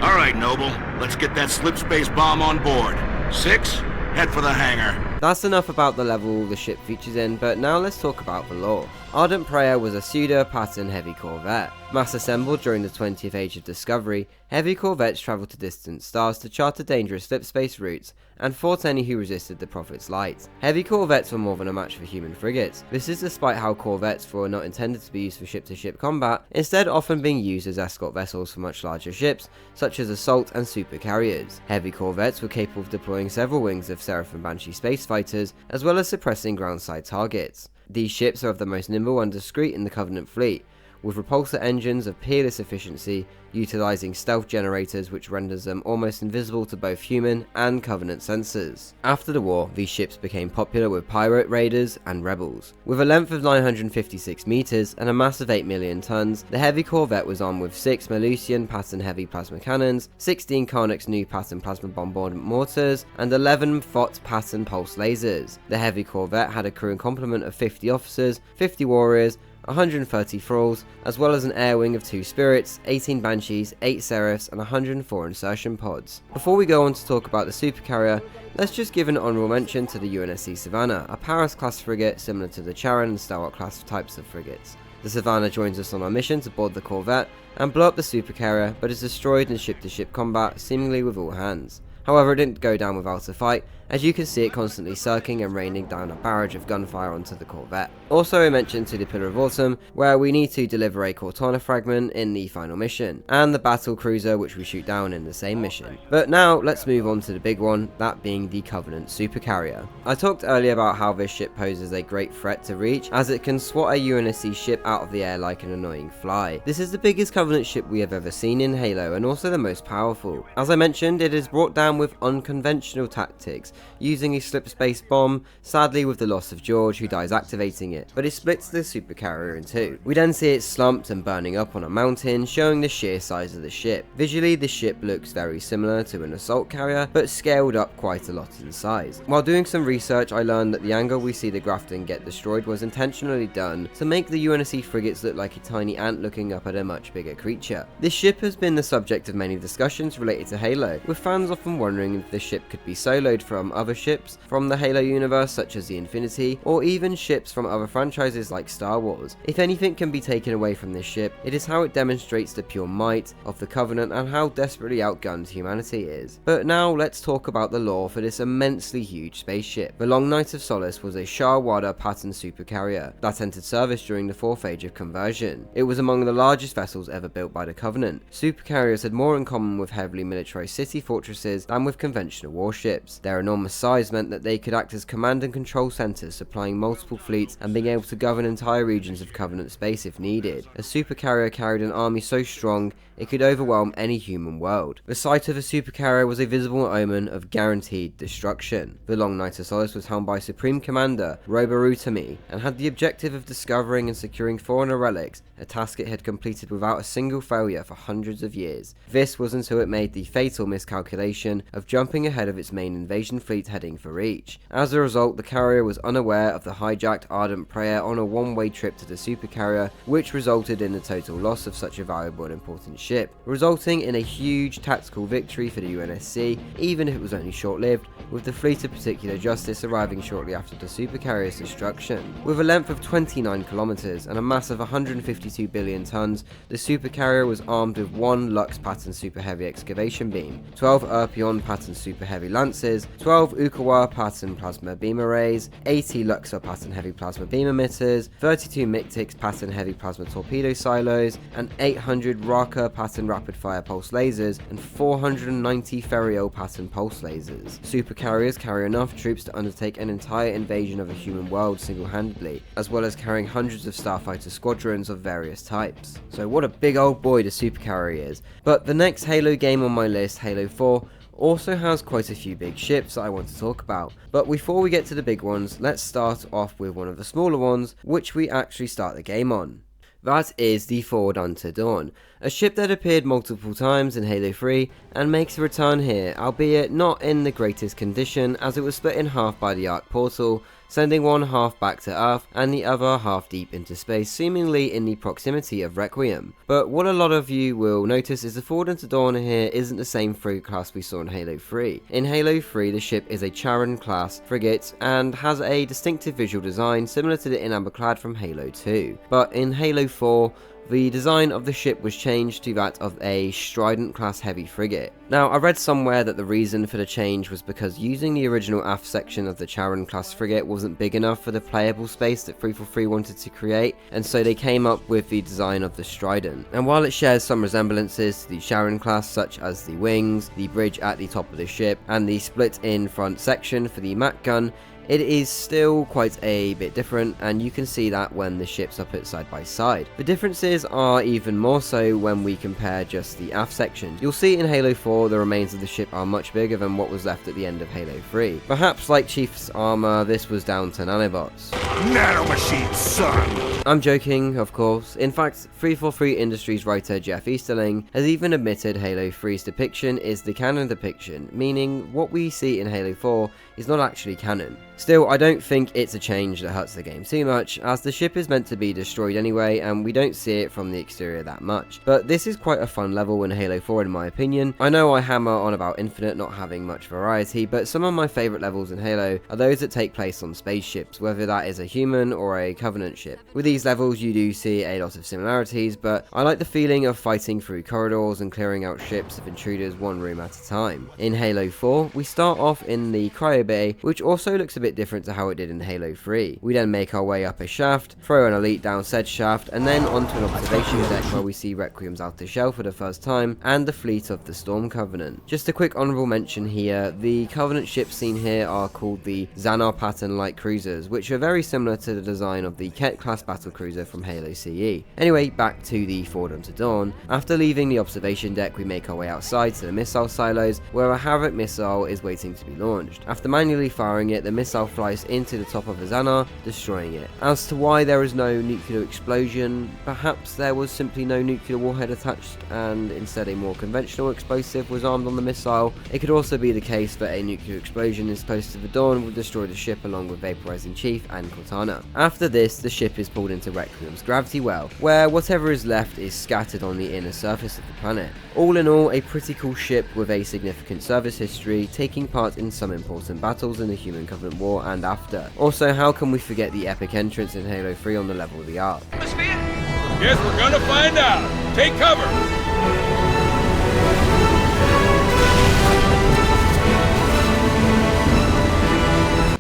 S3: All right, Noble. Let's get that slip space bomb on board. 6, head for the hangar.
S1: That's enough about the level the ship features in, but now let's talk about the lore. Ardent Prayer was a pseudo-pattern heavy corvette. Mass assembled during the 20th Age of Discovery, heavy corvettes travelled to distant stars to charter dangerous slipspace routes, and fought any who resisted the Prophet's light. Heavy corvettes were more than a match for human frigates. This is despite how corvettes were not intended to be used for ship-to-ship combat, instead often being used as escort vessels for much larger ships, such as assault and supercarriers. Heavy corvettes were capable of deploying several wings of Seraph and Banshee space fighters, as well as suppressing groundside targets. These ships are of the most nimble and discreet in the Covenant fleet, with repulsor engines of peerless efficiency, utilizing stealth generators which renders them almost invisible to both human and Covenant sensors. After the war, these ships became popular with pirate raiders and rebels. With a length of 956 meters and a mass of 8 million tons, the heavy Corvette was armed with 6 Malusian pattern heavy plasma cannons, 16 Carnux new pattern plasma bombardment mortars, and 11 Fott pattern pulse lasers. The heavy Corvette had a crew and complement of 50 officers, 50 warriors, 130 thralls, as well as an air wing of 2 spirits, 18 banshees, 8 seraphs, and 104 insertion pods. Before we go on to talk about the supercarrier, let's just give an honourable mention to the UNSC Savannah, a Paris class frigate similar to the Charon and Star Wars class types of frigates. The Savannah joins us on our mission to board the Corvette and blow up the supercarrier, but is destroyed in ship-to-ship combat, seemingly with all hands. However, it didn't go down without a fight, as you can see it constantly circling and raining down a barrage of gunfire onto the Corvette. Also a mention to the Pillar of Autumn, where we need to deliver a Cortana fragment in the final mission, and the battle cruiser which we shoot down in the same mission. But now let's move on to the big one, that being the Covenant supercarrier. I talked earlier about how this ship poses a great threat to reach, as it can swat a UNSC ship out of the air like an annoying fly. This is the biggest Covenant ship we have ever seen in Halo, and also the most powerful. As I mentioned, it is brought down with unconventional tactics, using a slip space bomb, sadly with the loss of George who dies activating it, but it splits the supercarrier in two. We then see it slumped and burning up on a mountain, showing the sheer size of the ship. Visually, the ship looks very similar to an assault carrier, but scaled up quite a lot in size. While doing some research, I learned that the angle we see the Grafton get destroyed was intentionally done to make the UNSC frigates look like a tiny ant looking up at a much bigger creature. This ship has been the subject of many discussions related to Halo, with fans often wondering if the ship could be soloed from other ships from the Halo universe such as the Infinity, or even ships from other franchises like Star Wars. If anything can be taken away from this ship, it is how it demonstrates the pure might of the Covenant and how desperately outgunned humanity is. But now let's talk about the lore for this immensely huge spaceship. The Long Night of Solace was a Shah Wada pattern supercarrier that entered service during the 4th age of conversion. It was among the largest vessels ever built by the Covenant. Supercarriers had more in common with heavily militarized city fortresses than with conventional warships. Their enormous size meant that they could act as command and control centers, supplying multiple fleets and being able to govern entire regions of Covenant space if needed. A supercarrier carried an army so strong it could overwhelm any human world. The sight of a supercarrier was a visible omen of guaranteed destruction. The Long Night of Solace was helmed by Supreme Commander Roborutami and had the objective of discovering and securing foreigner relics, a task it had completed without a single failure for hundreds of years. This was until it made the fatal miscalculation of jumping ahead of its main invasion fleet heading for Reach. As a result, the carrier was unaware of the hijacked Ardent Prayer on a one-way trip to the supercarrier, which resulted in the total loss of such a valuable and important ship, resulting in a huge tactical victory for the UNSC, even if it was only short-lived, with the Fleet of Particular Justice arriving shortly after the supercarrier's destruction. With a length of 29 kilometers and a mass of 152 billion tons, the supercarrier was armed with 1 Lux pattern super heavy excavation beam, 12 Erpion pattern super heavy lances, 12 Ukawa pattern plasma beam arrays, 80 Luxor pattern heavy plasma beam emitters, 32 Myctics pattern heavy plasma torpedo silos, and 800 Raka pattern rapid fire pulse lasers, and 490 Feriol pattern pulse lasers. Supercarriers carry enough troops to undertake an entire invasion of a human world single-handedly, as well as carrying hundreds of starfighter squadrons of various types. So what a big old boy the supercarrier is. But the next Halo game on my list, Halo 4, also has quite a few big ships that I want to talk about. But before we get to the big ones, let's start off with one of the smaller ones, which we actually start the game on. That is the Forward Unto Dawn, a ship that appeared multiple times in Halo 3 and makes a return here, albeit not in the greatest condition, as it was split in half by the Arc Portal, sending one half back to Earth and the other half deep into space, seemingly in the proximity of Requiem. But what a lot of you will notice is the Forward Unto Dawn here isn't the same frigate class we saw in Halo 3. In Halo 3, the ship is a Charon class frigate and has a distinctive visual design similar to the Amber Clad from Halo 2. But in Halo 4, the design of the ship was changed to that of a Strident class heavy frigate. Now, I read somewhere that the reason for the change was because using the original aft section of the Charon class frigate wasn't big enough for the playable space that 343 wanted to create, and so they came up with the design of the Strident. And while it shares some resemblances to the Charon class, such as the wings, the bridge at the top of the ship, and the split in front section for the Mac gun, It is still quite a bit different, and you can see that when the ships are put side by side. The differences are even more so when we compare just the aft sections. You'll see in Halo 4 the remains of the ship are much bigger than what was left at the end of Halo 3. Perhaps like Chief's armor, this was down to nanobots.
S3: Nanomachines, son!
S1: I'm joking, of course. In fact, 343 Industries writer Jeff Easterling has even admitted Halo 3's depiction is the canon depiction, meaning what we see in Halo 4 is not actually canon. Still, I don't think it's a change that hurts the game too much, as the ship is meant to be destroyed anyway and we don't see it from the exterior that much. But this is quite a fun level in Halo 4 in my opinion. I know I hammer on about Infinite not having much variety, but some of my favourite levels in Halo are those that take place on spaceships, whether that is a human or a Covenant ship. With these levels you do see a lot of similarities, but I like the feeling of fighting through corridors and clearing out ships of intruders one room at a time. In Halo 4, we start off in the Cryo Bay, which also looks a bit different to how it did in Halo 3. We then make our way up a shaft, throw an elite down said shaft, and then onto an observation deck where we see Requiem's outer shell for the first time, and the fleet of the Storm Covenant. Just a quick honourable mention here, the Covenant ships seen here are called the Xanar pattern light cruisers, which are very similar to the design of the Ket class battlecruiser from Halo CE. Anyway, back to the Forward Unto Dawn. After leaving the observation deck, we make our way outside to the missile silos, where a Havoc missile is waiting to be launched. After manually firing it, the missile flies into the top of a Xanar, destroying it. As to why there is no nuclear explosion, perhaps there was simply no nuclear warhead attached and instead a more conventional explosive was armed on the missile. It could also be the case that a nuclear explosion as close to the Dawn would destroy the ship along with vaporizing Chief and Cortana. After this, the ship is pulled into Requiem's gravity well, where whatever is left is scattered on the inner surface of the planet. All in all, a pretty cool ship with a significant service history, taking part in some important battles in the Human Covenant War and after. Also, how can we forget the epic entrance in Halo 3 on the level of the Ark?
S2: Guess we're gonna find out. Take cover.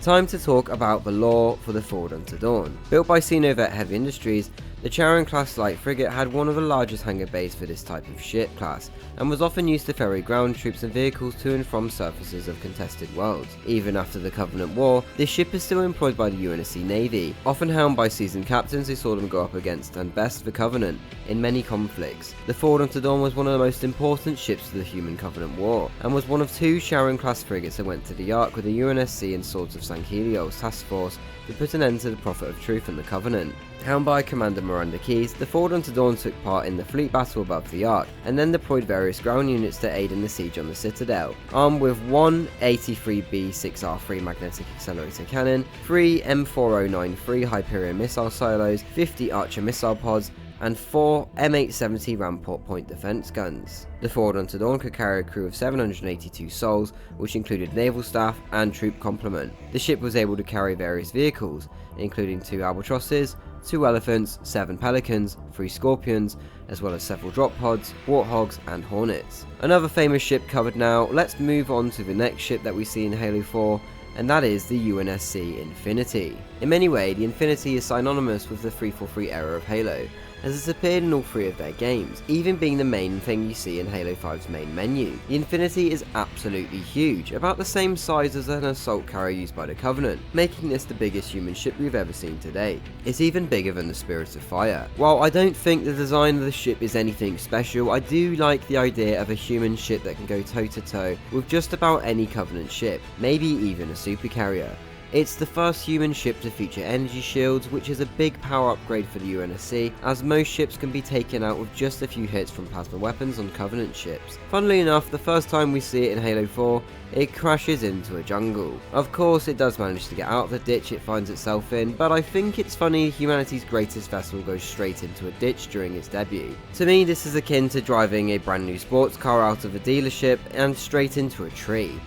S1: Time to talk about the lore for the Forward Unto Dawn. Built by Xenovet Heavy Industries, the Charon class light frigate had one of the largest hangar bays for this type of ship class, and was often used to ferry ground troops and vehicles to and from surfaces of contested worlds. Even after the Covenant War, this ship is still employed by the UNSC Navy, often helmed by seasoned captains who saw them go up against and best the Covenant in many conflicts. The Forward Unto Dawn was one of the most important ships to the Human Covenant War, and was one of two Charon class frigates that went to the Ark with the UNSC and Swords of St. Helios task force to put an end to the Prophet of Truth and the Covenant. Helmed by Commander Miranda Keyes, the Forward Unto Dawn took part in the fleet battle above the Ark, and then deployed various ground units to aid in the siege on the Citadel, armed with one 83B6R3 magnetic accelerator cannon, 3 M4093 Hyperion missile silos, 50 Archer missile pods, and 4 M870 Rampart point defense guns. The Forward Unto Dawn could carry a crew of 782 souls, which included naval staff and troop complement. The ship was able to carry various vehicles, including 2 Albatrosses, 2 Elephants, 7 Pelicans, 3 Scorpions, as well as several drop pods, Warthogs and Hornets. Another famous ship covered now, let's move on to the next ship that we see in Halo 4, and that is the UNSC Infinity. In many ways, the Infinity is synonymous with the 343 era of Halo, as it's appeared in all 3 of their games, even being the main thing you see in Halo 5's main menu. The Infinity is absolutely huge, about the same size as an assault carrier used by the Covenant, making this the biggest human ship we've ever seen to date. It's even bigger than the Spirit of Fire. While I don't think the design of the ship is anything special, I do like the idea of a human ship that can go toe to toe with just about any Covenant ship, maybe even a supercarrier. It's the first human ship to feature energy shields, which is a big power upgrade for the UNSC, as most ships can be taken out with just a few hits from plasma weapons on Covenant ships. Funnily enough, the first time we see it in Halo 4, it crashes into a jungle. Of course, it does manage to get out of the ditch it finds itself in, but I think it's funny humanity's greatest vessel goes straight into a ditch during its debut. To me, this is akin to driving a brand new sports car out of a dealership and straight into a tree.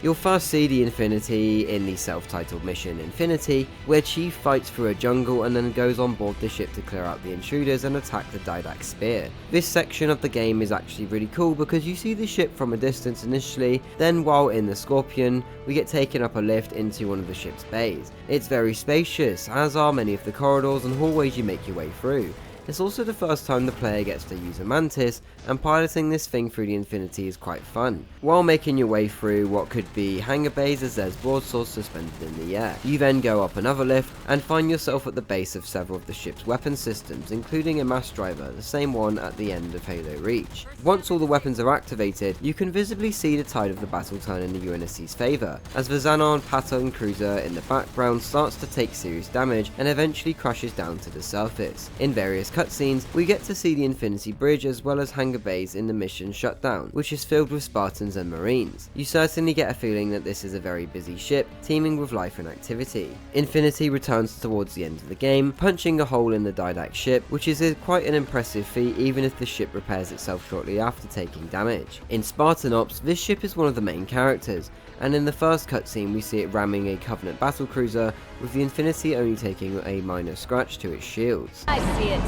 S1: You'll first see the Infinity in the self-titled mission Infinity, where Chief fights through a jungle and then goes on board the ship to clear out the intruders and attack the Didac Spear. This section of the game is actually really cool because you see the ship from a distance initially, then while in the Scorpion, we get taken up a lift into one of the ship's bays. It's very spacious, as are many of the corridors and hallways you make your way through. It's also the first time the player gets to use a Mantis, and piloting this thing through the Infinity is quite fun. While making your way through what could be hangar bays as there's broadswords suspended in the air, you then go up another lift and find yourself at the base of several of the ship's weapon systems, including a mass driver, the same one at the end of Halo Reach. Once all the weapons are activated, you can visibly see the tide of the battle turn in the UNSC's favour, as the Xanon Patton cruiser in the background starts to take serious damage and eventually crashes down to the surface. In various cutscenes, we get to see the Infinity Bridge as well as hangar bays in the mission Shutdown, which is filled with Spartans and Marines. You certainly get a feeling that this is a very busy ship, teeming with life and activity. Infinity returns towards the end of the game, punching a hole in the Didact ship, which is quite an impressive feat even if the ship repairs itself shortly after taking damage. In Spartan Ops, this ship is one of the main characters, and in the first cutscene we see it ramming a Covenant battlecruiser, with the Infinity only taking a minor scratch to its shields.
S5: I see it.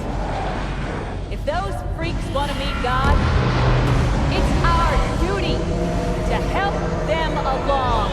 S5: If those freaks want to meet God, it's our duty to help them along.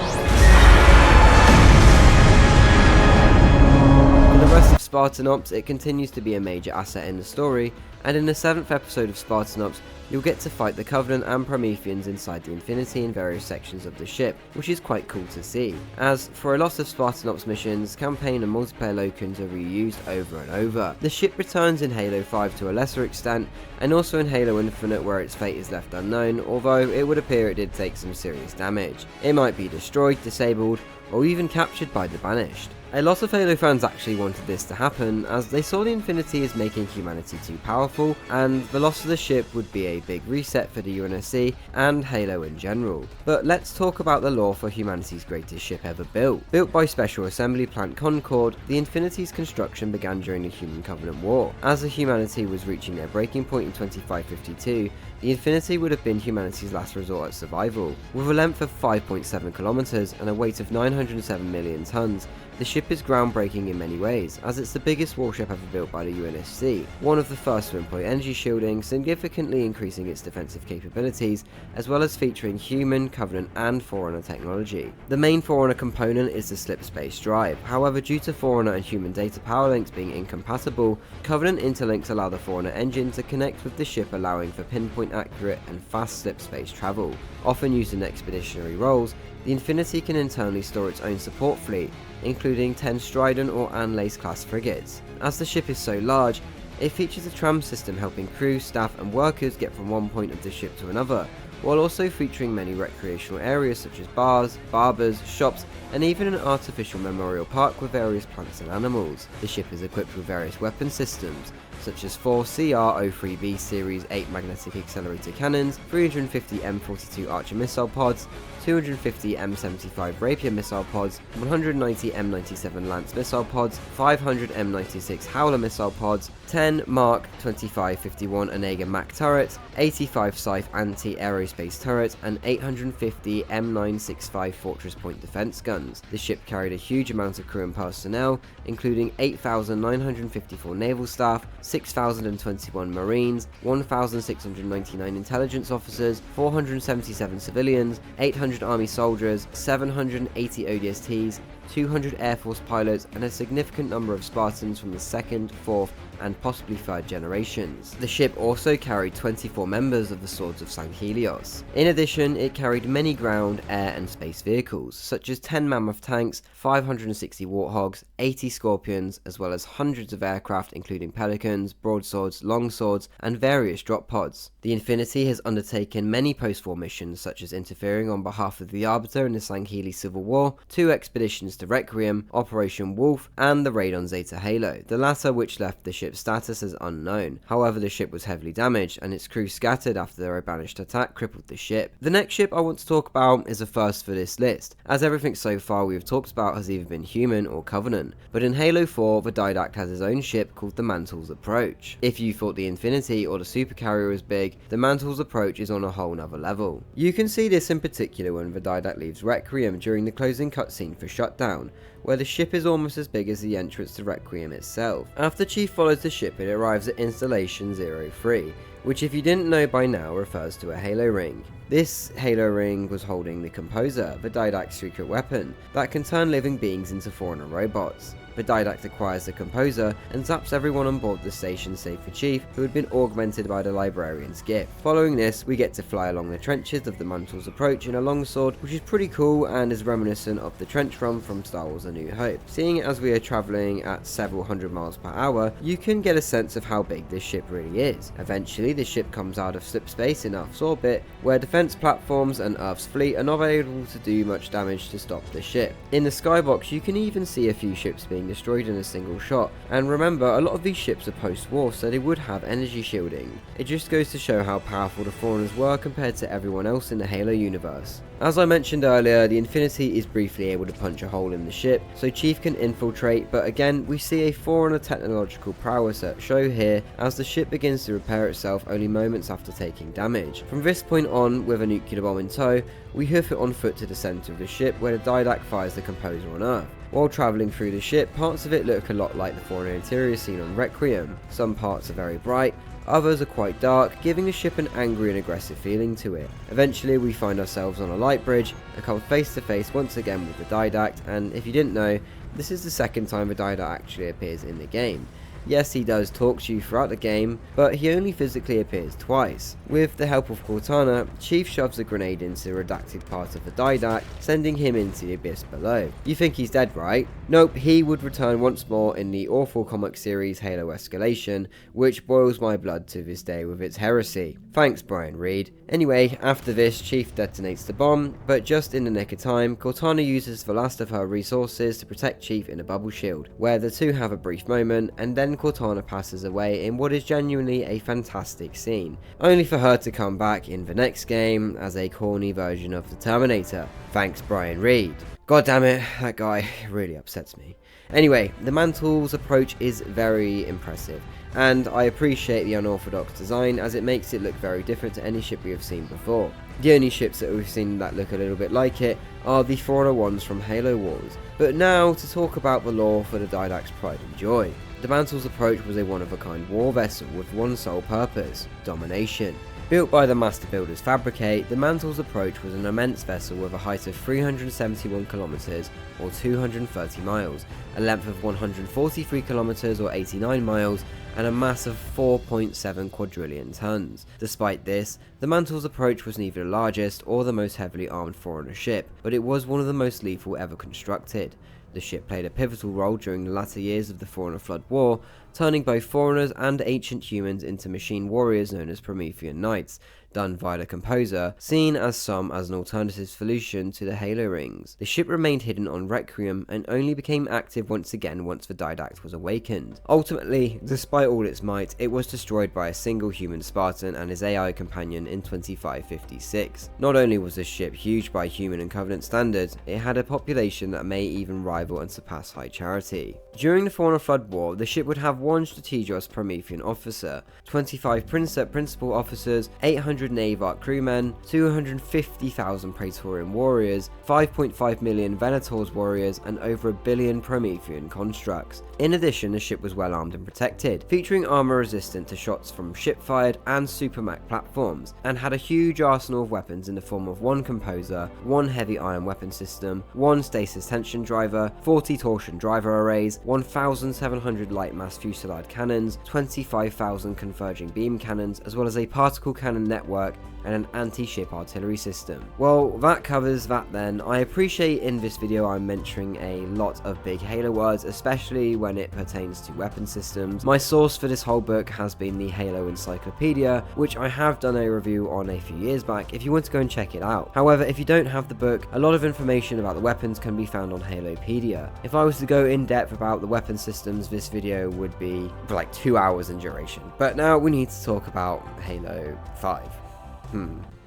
S1: For the rest of Spartan Ops, it continues to be a major asset in the story, and in the 7th episode of Spartan Ops, you'll get to fight the Covenant and Prometheans inside the Infinity in various sections of the ship, which is quite cool to see, as for a lot of Spartan Ops missions, campaign and multiplayer locums are reused over and over. The ship returns in Halo 5 to a lesser extent, and also in Halo Infinite where its fate is left unknown, although it would appear it did take some serious damage. It might be destroyed, disabled, or even captured by the Banished. A lot of Halo fans actually wanted this to happen, as they saw the Infinity as making humanity too powerful, and the loss of the ship would be a big reset for the UNSC and Halo in general. But let's talk about the lore for humanity's greatest ship ever built. Built by Special Assembly Plant Concord, the Infinity's construction began during the Human Covenant War. As the humanity was reaching their breaking point in 2552, the Infinity would have been humanity's last resort at survival. With a length of 5.7 kilometers and a weight of 907 million tons, the ship is groundbreaking in many ways, as it's the biggest warship ever built by the UNSC, one of the first to employ energy shielding, significantly increasing its defensive capabilities, as well as featuring human, Covenant and Forerunner technology. The main Forerunner component is the slip space drive, however due to Forerunner and human data power links being incompatible, Covenant interlinks allow the Forerunner engine to connect with the ship, allowing for pinpoint accurate and fast slip space travel. Often used in expeditionary roles, the Infinity can internally store its own support fleet, including 10 Strident or Anlace class frigates. As the ship is so large, it features a tram system helping crew, staff and workers get from one point of the ship to another, while also featuring many recreational areas such as bars, barbers, shops, and even an artificial memorial park with various plants and animals. The ship is equipped with various weapon systems, such as 4 CR-03B Series 8 magnetic accelerator cannons, 350 M42 Archer missile pods, 250 M75 Rapier missile pods, 190 M97 Lance missile pods, 500 M96 Howler missile pods, 10 Mark 2551 Onega Mac turrets, 85 Scythe anti-aerospace turrets, and 850 M965 Fortress Point defense guns. The ship carried a huge amount of crew and personnel, including 8,954 naval staff, 6,021 Marines, 1,699 intelligence officers, 477 civilians, 800 Army soldiers, 780 ODSTs, 200 Air Force pilots, and a significant number of Spartans from the 2nd, 4th, and possibly 3rd generations. The ship also carried 24 members of the Swords of St. Helios. In addition, it carried many ground, air, and space vehicles, such as 10 Mammoth tanks, 560 Warthogs, 80 Scorpions, as well as hundreds of aircraft including Pelicans, broadswords, longswords, and various drop pods. The Infinity has undertaken many post-war missions, such as interfering on behalf of the Arbiter in the Sangheli Civil War, 2 expeditions to Requiem, Operation Wolf, and the raid on Zeta Halo, the latter which left the ship's status as unknown. However, the ship was heavily damaged, and its crew scattered after a Banished attack crippled the ship. The next ship I want to talk about is a first for this list, as everything so far we have talked about has either been human or Covenant, but in Halo 4, the Didact has his own ship called the Mantles Approach. If you thought the Infinity or the Supercarrier was big, the Mantles Approach is on a whole nother level. You can see this in particular when the Didact leaves Requiem during the closing cutscene for Shutdown, where the ship is almost as big as the entrance to Requiem itself. After Chief follows the ship, it arrives at Installation 03, which if you didn't know by now refers to a Halo ring. This Halo ring was holding the Composer, the Didact's secret weapon, that can turn living beings into Forerunner robots. the Didact acquires the Composer and zaps everyone on board the station save for Chief, who had been augmented by the Librarian's gift. Following this, we get to fly along the trenches of the Mantles Approach in a longsword, which is pretty cool and is reminiscent of the trench run from Star Wars A New Hope. Seeing as we are travelling at several hundred miles per hour, you can get a sense of how big this ship really is. Eventually, the ship comes out of slipspace in Earth's orbit, where defense platforms and Earth's fleet are not able to do much damage to stop the ship. In the skybox, you can even see a few ships being destroyed in a single shot, and remember, a lot of these ships are post-war, so they would have energy shielding. It just goes to show how powerful the Foreigners were compared to everyone else in the Halo universe. As I mentioned earlier, the Infinity is briefly able to punch a hole in the ship, so Chief can infiltrate, but again, we see a Forerunner technological prowess at show here, as the ship begins to repair itself only moments after taking damage. From this point on, with a nuclear bomb in tow, we hoof it on foot to the centre of the ship, where the Didact fires the Composer on Earth. While travelling through the ship, parts of it look a lot like the Foreigner interior seen on Requiem. Some parts are very bright, others are quite dark, giving the ship an angry and aggressive feeling to it. Eventually we find ourselves on a light bridge and come face to face once again with the Didact, and if you didn't know, this is the second time the Didact actually appears in the game. Yes, he does talk to you throughout the game, but he only physically appears twice. With the help of Cortana, Chief shoves a grenade into the redacted part of the Didact, sending him into the abyss below. You think he's dead, right? Nope, he would return once more in the awful comic series Halo Escalation, which boils my blood to this day with its heresy. Thanks, Brian Reed. Anyway, after this, Chief detonates the bomb, but just in the nick of time, Cortana uses the last of her resources to protect Chief in a bubble shield, where the two have a brief moment, and then Cortana passes away in what is genuinely a fantastic scene, only for her to come back in the next game as a corny version of the Terminator. Thanks, Brian Reed. God damn it, that guy really upsets me. Anyway, the Mantles Approach is very impressive, and I appreciate the unorthodox design as it makes it look very different to any ship we have seen before. The only ships that we've seen that look a little bit like it are the Forerunner ones from Halo Wars. But now to talk about the lore for the Didact's pride and joy. The Mantles Approach was a one-of-a-kind war vessel with one sole purpose: domination. Built by the Master Builders Fabricate, the Mantles Approach was an immense vessel with a height of 371 kilometers or 230 miles, a length of 143 kilometers or 89 miles, and a mass of 4.7 quadrillion tons. Despite this, the Mantles Approach was neither the largest or the most heavily armed Forerunner ship, but it was one of the most lethal ever constructed. The ship played a pivotal role during the latter years of the Forerunner Flood War, turning both Foreigners and ancient humans into machine warriors known as Promethean Knights, done via the Composer, seen as some as an alternative solution to the Halo rings. The ship remained hidden on Requiem and only became active once again once the Didact was awakened. Ultimately, despite all its might, it was destroyed by a single human Spartan and his AI companion in 2556. Not only was this ship huge by human and Covenant standards, it had a population that may even rival and surpass High Charity. During the Forerunner Flood War, the ship would have one Strategos Promethean officer, 25 Princeps principal officers, 800 Navarch crewmen, 250,000 Praetorian warriors, 5.5 million Venators warriors, and over 1 billion Promethean constructs. In addition, the ship was well armed and protected, featuring armor resistant to shots from ship-fired and supermach platforms, and had a huge arsenal of weapons in the form of one Composer, one heavy iron weapon system, one stasis tension driver, 40 torsion driver arrays, 1,700 light mass fusillade cannons, 25,000 converging beam cannons, as well as a particle cannon network and an anti-ship artillery system. Well, that covers that then. I appreciate in this video I'm mentioning a lot of big Halo words, especially when it pertains to weapon systems. My source for this whole book has been the Halo Encyclopedia, which I have done a review on a few years back if you want to go and check it out. However, if you don't have the book, a lot of information about the weapons can be found on Halopedia. If I was to go in depth about the weapon systems, this video would be for like 2 hours in duration. But now we need to talk about Halo 5.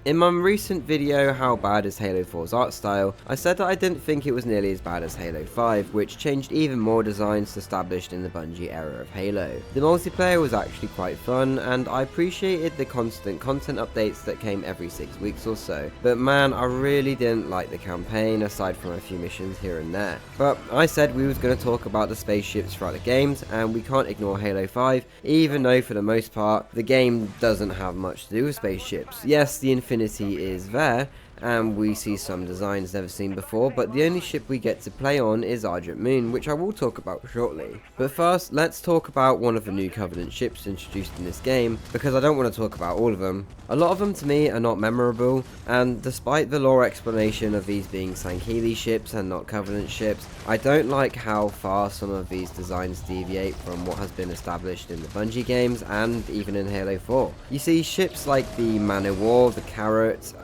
S1: In my recent video, How Bad is Halo 4's art style, I said that I didn't think it was nearly as bad as Halo 5, which changed even more designs established in the Bungie era of Halo. The multiplayer was actually quite fun, and I appreciated the constant content updates that came every 6 weeks or so, but man, I really didn't like the campaign, aside from a few missions here and there. But I said we was going to talk about the spaceships throughout the games, and we can't ignore Halo 5, even though for the most part, the game doesn't have much to do with spaceships. Yes, the Infinity is there, and we see some designs never seen before, but the only ship we get to play on is Argent Moon, which I will talk about shortly. But first, let's talk about one of the new Covenant ships introduced in this game, because I don't want to talk about all of them. A lot of them to me are not memorable, and despite the lore explanation of these being Sankili ships and not Covenant ships, I don't like how far some of these designs deviate from what has been established in the Bungie games and even in Halo 4. You see, ships like the Man O' War, the Carrot,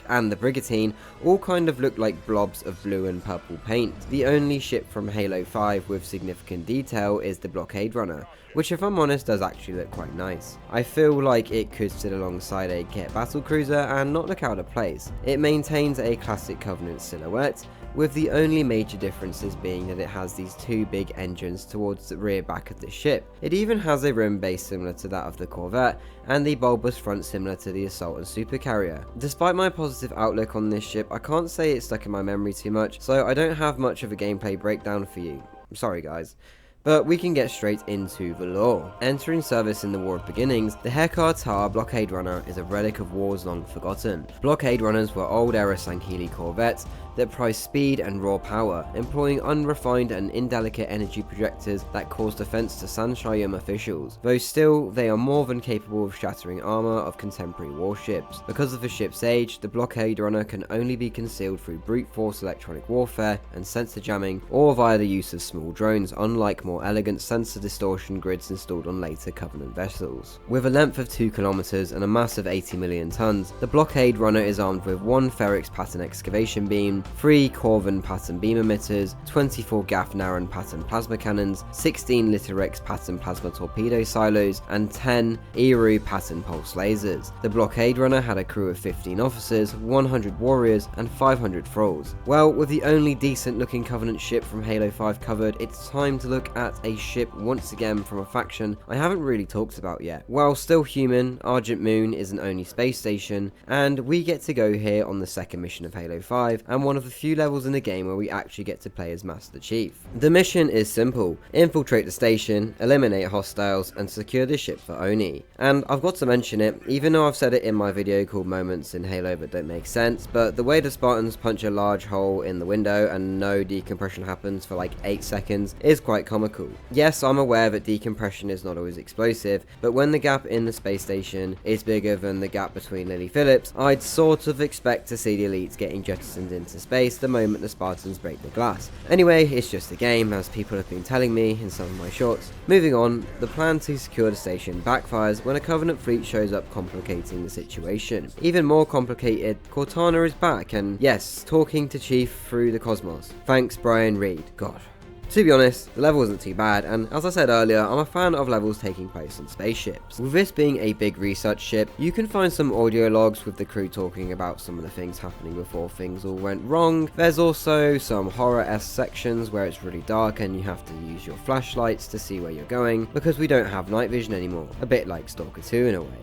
S1: and the Brigantine all kind of look like blobs of blue and purple paint. The only ship from Halo 5 with significant detail is the Blockade Runner, which if I'm honest does actually look quite nice. I feel like it could sit alongside a Kett battlecruiser and not look out of place. It maintains a classic Covenant silhouette, with the only major differences being that it has these two big engines towards the rear back of the ship. It even has a rim base similar to that of the Corvette, and the bulbous front similar to the Assault and Supercarrier. Despite my positive outlook on this ship, I can't say it's stuck in my memory too much, so I don't have much of a gameplay breakdown for you. I'm sorry guys. But we can get straight into the lore. Entering service in the War of Beginnings, the Hekar Blockade Runner is a relic of wars long forgotten. Blockade Runners were old-era Sankili corvettes that prized speed and raw power, employing unrefined and indelicate energy projectors that caused offense to Sanshayum officials, though still they are more than capable of shattering armor of contemporary warships. Because of the ship's age, the Blockade Runner can only be concealed through brute force electronic warfare and sensor jamming, or via the use of small drones, unlike more elegant sensor distortion grids installed on later Covenant vessels. With a length of 2 kilometers and a mass of 80 million tons, the Blockade Runner is armed with 1 Ferrix pattern excavation beam, 3 Corvin pattern beam emitters, 24 Gaff Naran pattern plasma cannons, 16 Litterex pattern plasma torpedo silos, and 10 Eru pattern pulse lasers. The Blockade Runner had a crew of 15 officers, 100 warriors, and 500 thralls. Well, with the only decent looking Covenant ship from Halo 5 covered, it's time to look at a ship once again from a faction I haven't really talked about yet. While still human, Argent Moon is an only space station, and we get to go here on the second mission of Halo 5, and one of the few levels in the game where we actually get to play as Master Chief. The mission is simple: infiltrate the station, eliminate hostiles, and secure the ship for Oni. And I've got to mention it, even though I've said it in my video called Moments in Halo that don't make sense, but the way the Spartans punch a large hole in the window and no decompression happens for like 8 seconds is quite comical. Yes, I'm aware that decompression is not always explosive, but when the gap in the space station is bigger than the gap between Lily Phillips, I'd sort of expect to see the elites getting jettisoned into space the moment the Spartans break the glass. Anyway, it's just a game, as people have been telling me in some of my shorts. Moving on, the plan to secure the station backfires when a Covenant fleet shows up, complicating the situation. Even more complicated, Cortana is back and, yes, talking to Chief through the cosmos. Thanks Brian Reed. God. To be honest, the level wasn't too bad, and as I said earlier, I'm a fan of levels taking place on spaceships. With this being a big research ship, you can find some audio logs with the crew talking about some of the things happening before things all went wrong. There's also some horror-esque sections where it's really dark and you have to use your flashlights to see where you're going, because we don't have night vision anymore, a bit like Stalker 2 in a way.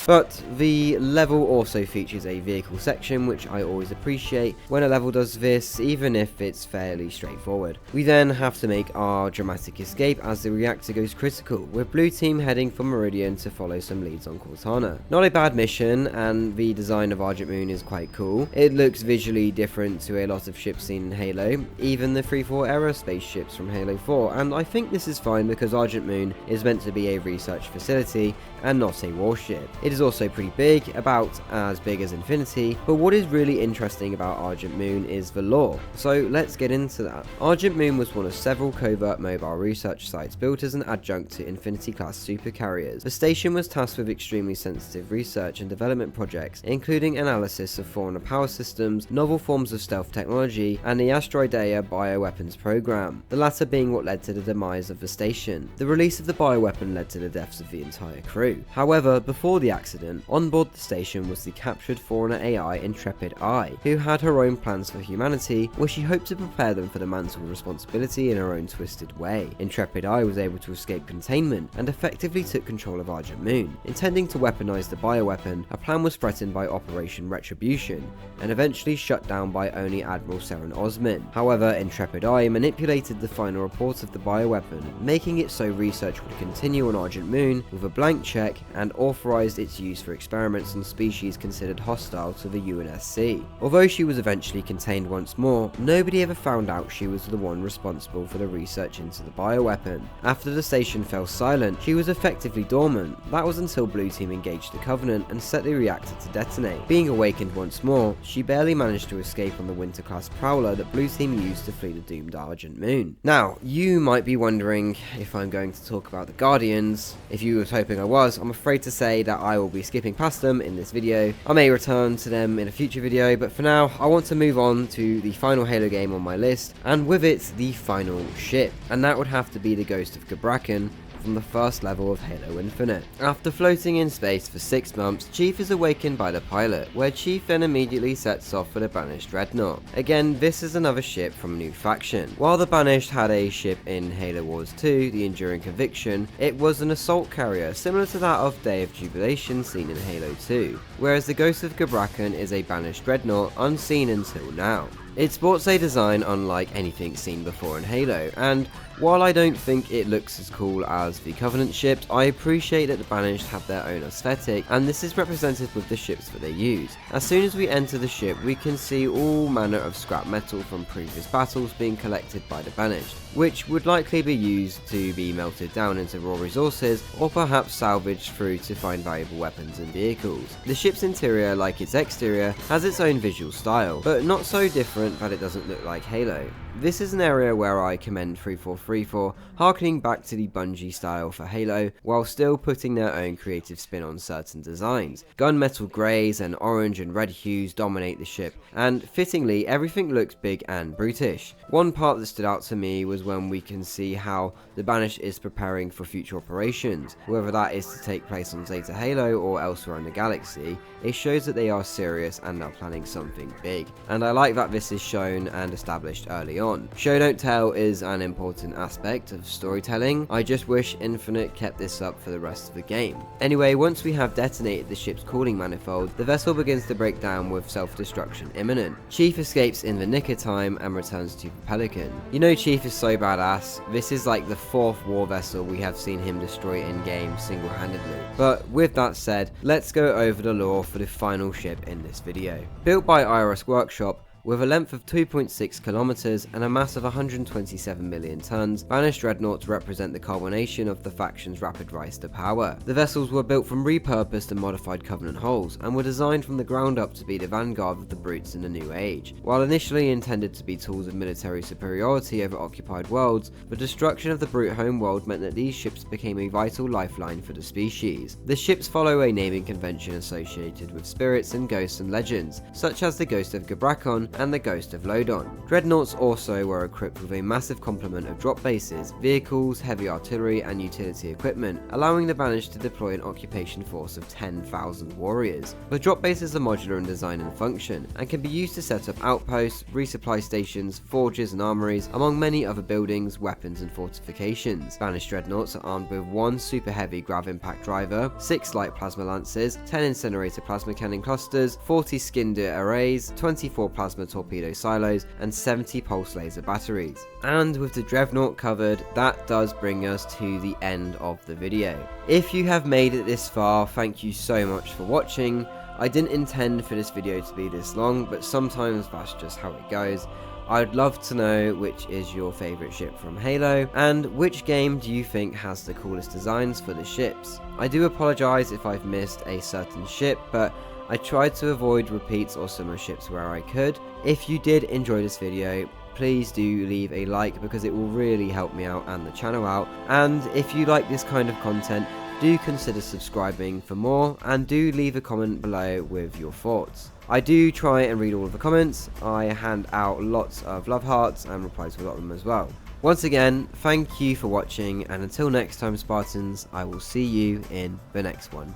S1: But the level also features a vehicle section, which I always appreciate when a level does this, even if it's fairly straightforward. We then have to make our dramatic escape as the reactor goes critical, with Blue Team heading for Meridian to follow some leads on Cortana. Not a bad mission, and the design of Argent Moon is quite cool. It looks visually different to a lot of ships seen in Halo, even the 3-4 era spaceships from Halo 4, and I think this is fine because Argent Moon is meant to be a research facility and not a warship. It is also pretty big, about as big as Infinity, but what is really interesting about Argent Moon is the lore, so let's get into that. Argent Moon was one of several covert mobile research sites built as an adjunct to Infinity class supercarriers. The station was tasked with extremely sensitive research and development projects, including analysis of foreigner power systems, novel forms of stealth technology, and the Asteroidea bioweapons program, the latter being what led to the demise of the station. The release of the bioweapon led to the deaths of the entire crew. However, before the accident, on board the station was the captured foreigner AI Intrepid Eye, who had her own plans for humanity, where she hoped to prepare them for the mantle responsibility in her own twisted way. Intrepid Eye was able to escape containment and effectively took control of Argent Moon. Intending to weaponize the bioweapon, her plan was threatened by Operation Retribution, and eventually shut down by only Admiral Seren Osman. However, Intrepid Eye manipulated the final report of the bioweapon, making it so research would continue on Argent Moon with a blank check, and authorized its its use for experiments on species considered hostile to the UNSC. Although she was eventually contained once more, nobody ever found out she was the one responsible for the research into the bioweapon. After the station fell silent, she was effectively dormant. That was until Blue Team engaged the Covenant and set the reactor to detonate. Being awakened once more, she barely managed to escape on the Winter-class prowler that Blue Team used to flee the doomed Argent Moon. Now, you might be wondering if I'm going to talk about the Guardians. If you were hoping I was, I'm afraid to say that I will be skipping past them in this video. I may return to them in a future video, but for now, I want to move on to the final Halo game on my list, and with it, the final ship. And that would have to be the Ghost of Gabrakan from the first level of Halo Infinite. After floating in space for 6 months, Chief is awakened by the pilot, where Chief then immediately sets off for the Banished Dreadnought. Again, this is another ship from a new faction. While the Banished had a ship in Halo Wars 2, the Enduring Conviction, it was an assault carrier similar to that of Day of Jubilation seen in Halo 2, whereas the Ghost of Gabrakan is a Banished Dreadnought unseen until now. It sports a design unlike anything seen before in Halo, and while I don't think it looks as cool as the Covenant ships, I appreciate that the Banished have their own aesthetic, and this is represented with the ships that they use. As soon as we enter the ship, we can see all manner of scrap metal from previous battles being collected by the Banished, which would likely be used to be melted down into raw resources, or perhaps salvaged through to find valuable weapons and vehicles. The ship's interior, like its exterior, has its own visual style, but not so different that it doesn't look like Halo. This is an area where I commend 343 for harkening back to the Bungie style for Halo, while still putting their own creative spin on certain designs. Gunmetal greys and orange and red hues dominate the ship, and fittingly everything looks big and brutish. One part that stood out to me was when we can see how the Banished is preparing for future operations. Whether that is to take place on Zeta Halo or elsewhere in the galaxy, it shows that they are serious and are planning something big, and I like that this is shown and established early on. Show don't tell is an important aspect of storytelling. I just wish Infinite kept this up for the rest of the game. Anyway, once we have detonated the ship's cooling manifold, the vessel begins to break down with self-destruction imminent. Chief escapes in the nick of time and returns to the Pelican. You know Chief is so badass. This is like the 4th war vessel we have seen him destroy in game single-handedly. But with that said, let's go over the lore for the final ship in this video. Built by Iris Workshop, with a length of 2.6 kilometers and a mass of 127 million tons, Banished Dreadnoughts represent the culmination of the faction's rapid rise to power. The vessels were built from repurposed and modified Covenant hulls, and were designed from the ground up to be the vanguard of the brutes in the New Age. While initially intended to be tools of military superiority over occupied worlds, the destruction of the brute homeworld meant that these ships became a vital lifeline for the species. The ships follow a naming convention associated with spirits and ghosts and legends, such as the Ghost of Gabrakan and the Ghost of Lodon. Dreadnoughts also were equipped with a massive complement of drop bases, vehicles, heavy artillery and utility equipment, allowing the Banished to deploy an occupation force of 10,000 warriors. The drop bases are modular in design and function, and can be used to set up outposts, resupply stations, forges and armories, among many other buildings, weapons and fortifications. Banished Dreadnoughts are armed with 1 super heavy grav impact driver, 6 light plasma lancers, 10 incinerator plasma cannon clusters, 40 Skinder arrays, 24 plasma torpedo silos and 70 pulse laser batteries. And with the Dreadnought covered, that does bring us to the end of the video. If you have made it this far, thank you so much for watching. I didn't intend for this video to be this long, but sometimes that's just how it goes. I'd love to know which is your favourite ship from Halo, and which game do you think has the coolest designs for the ships. I do apologise if I've missed a certain ship, but I tried to avoid repeats or similar ships where I could. If you did enjoy this video, please do leave a like because it will really help me out and the channel out. And if you like this kind of content, do consider subscribing for more, and do leave a comment below with your thoughts. I do try and read all of the comments. I hand out lots of love hearts and reply to a lot of them as well. Once again, thank you for watching, and until next time Spartans, I will see you in the next one.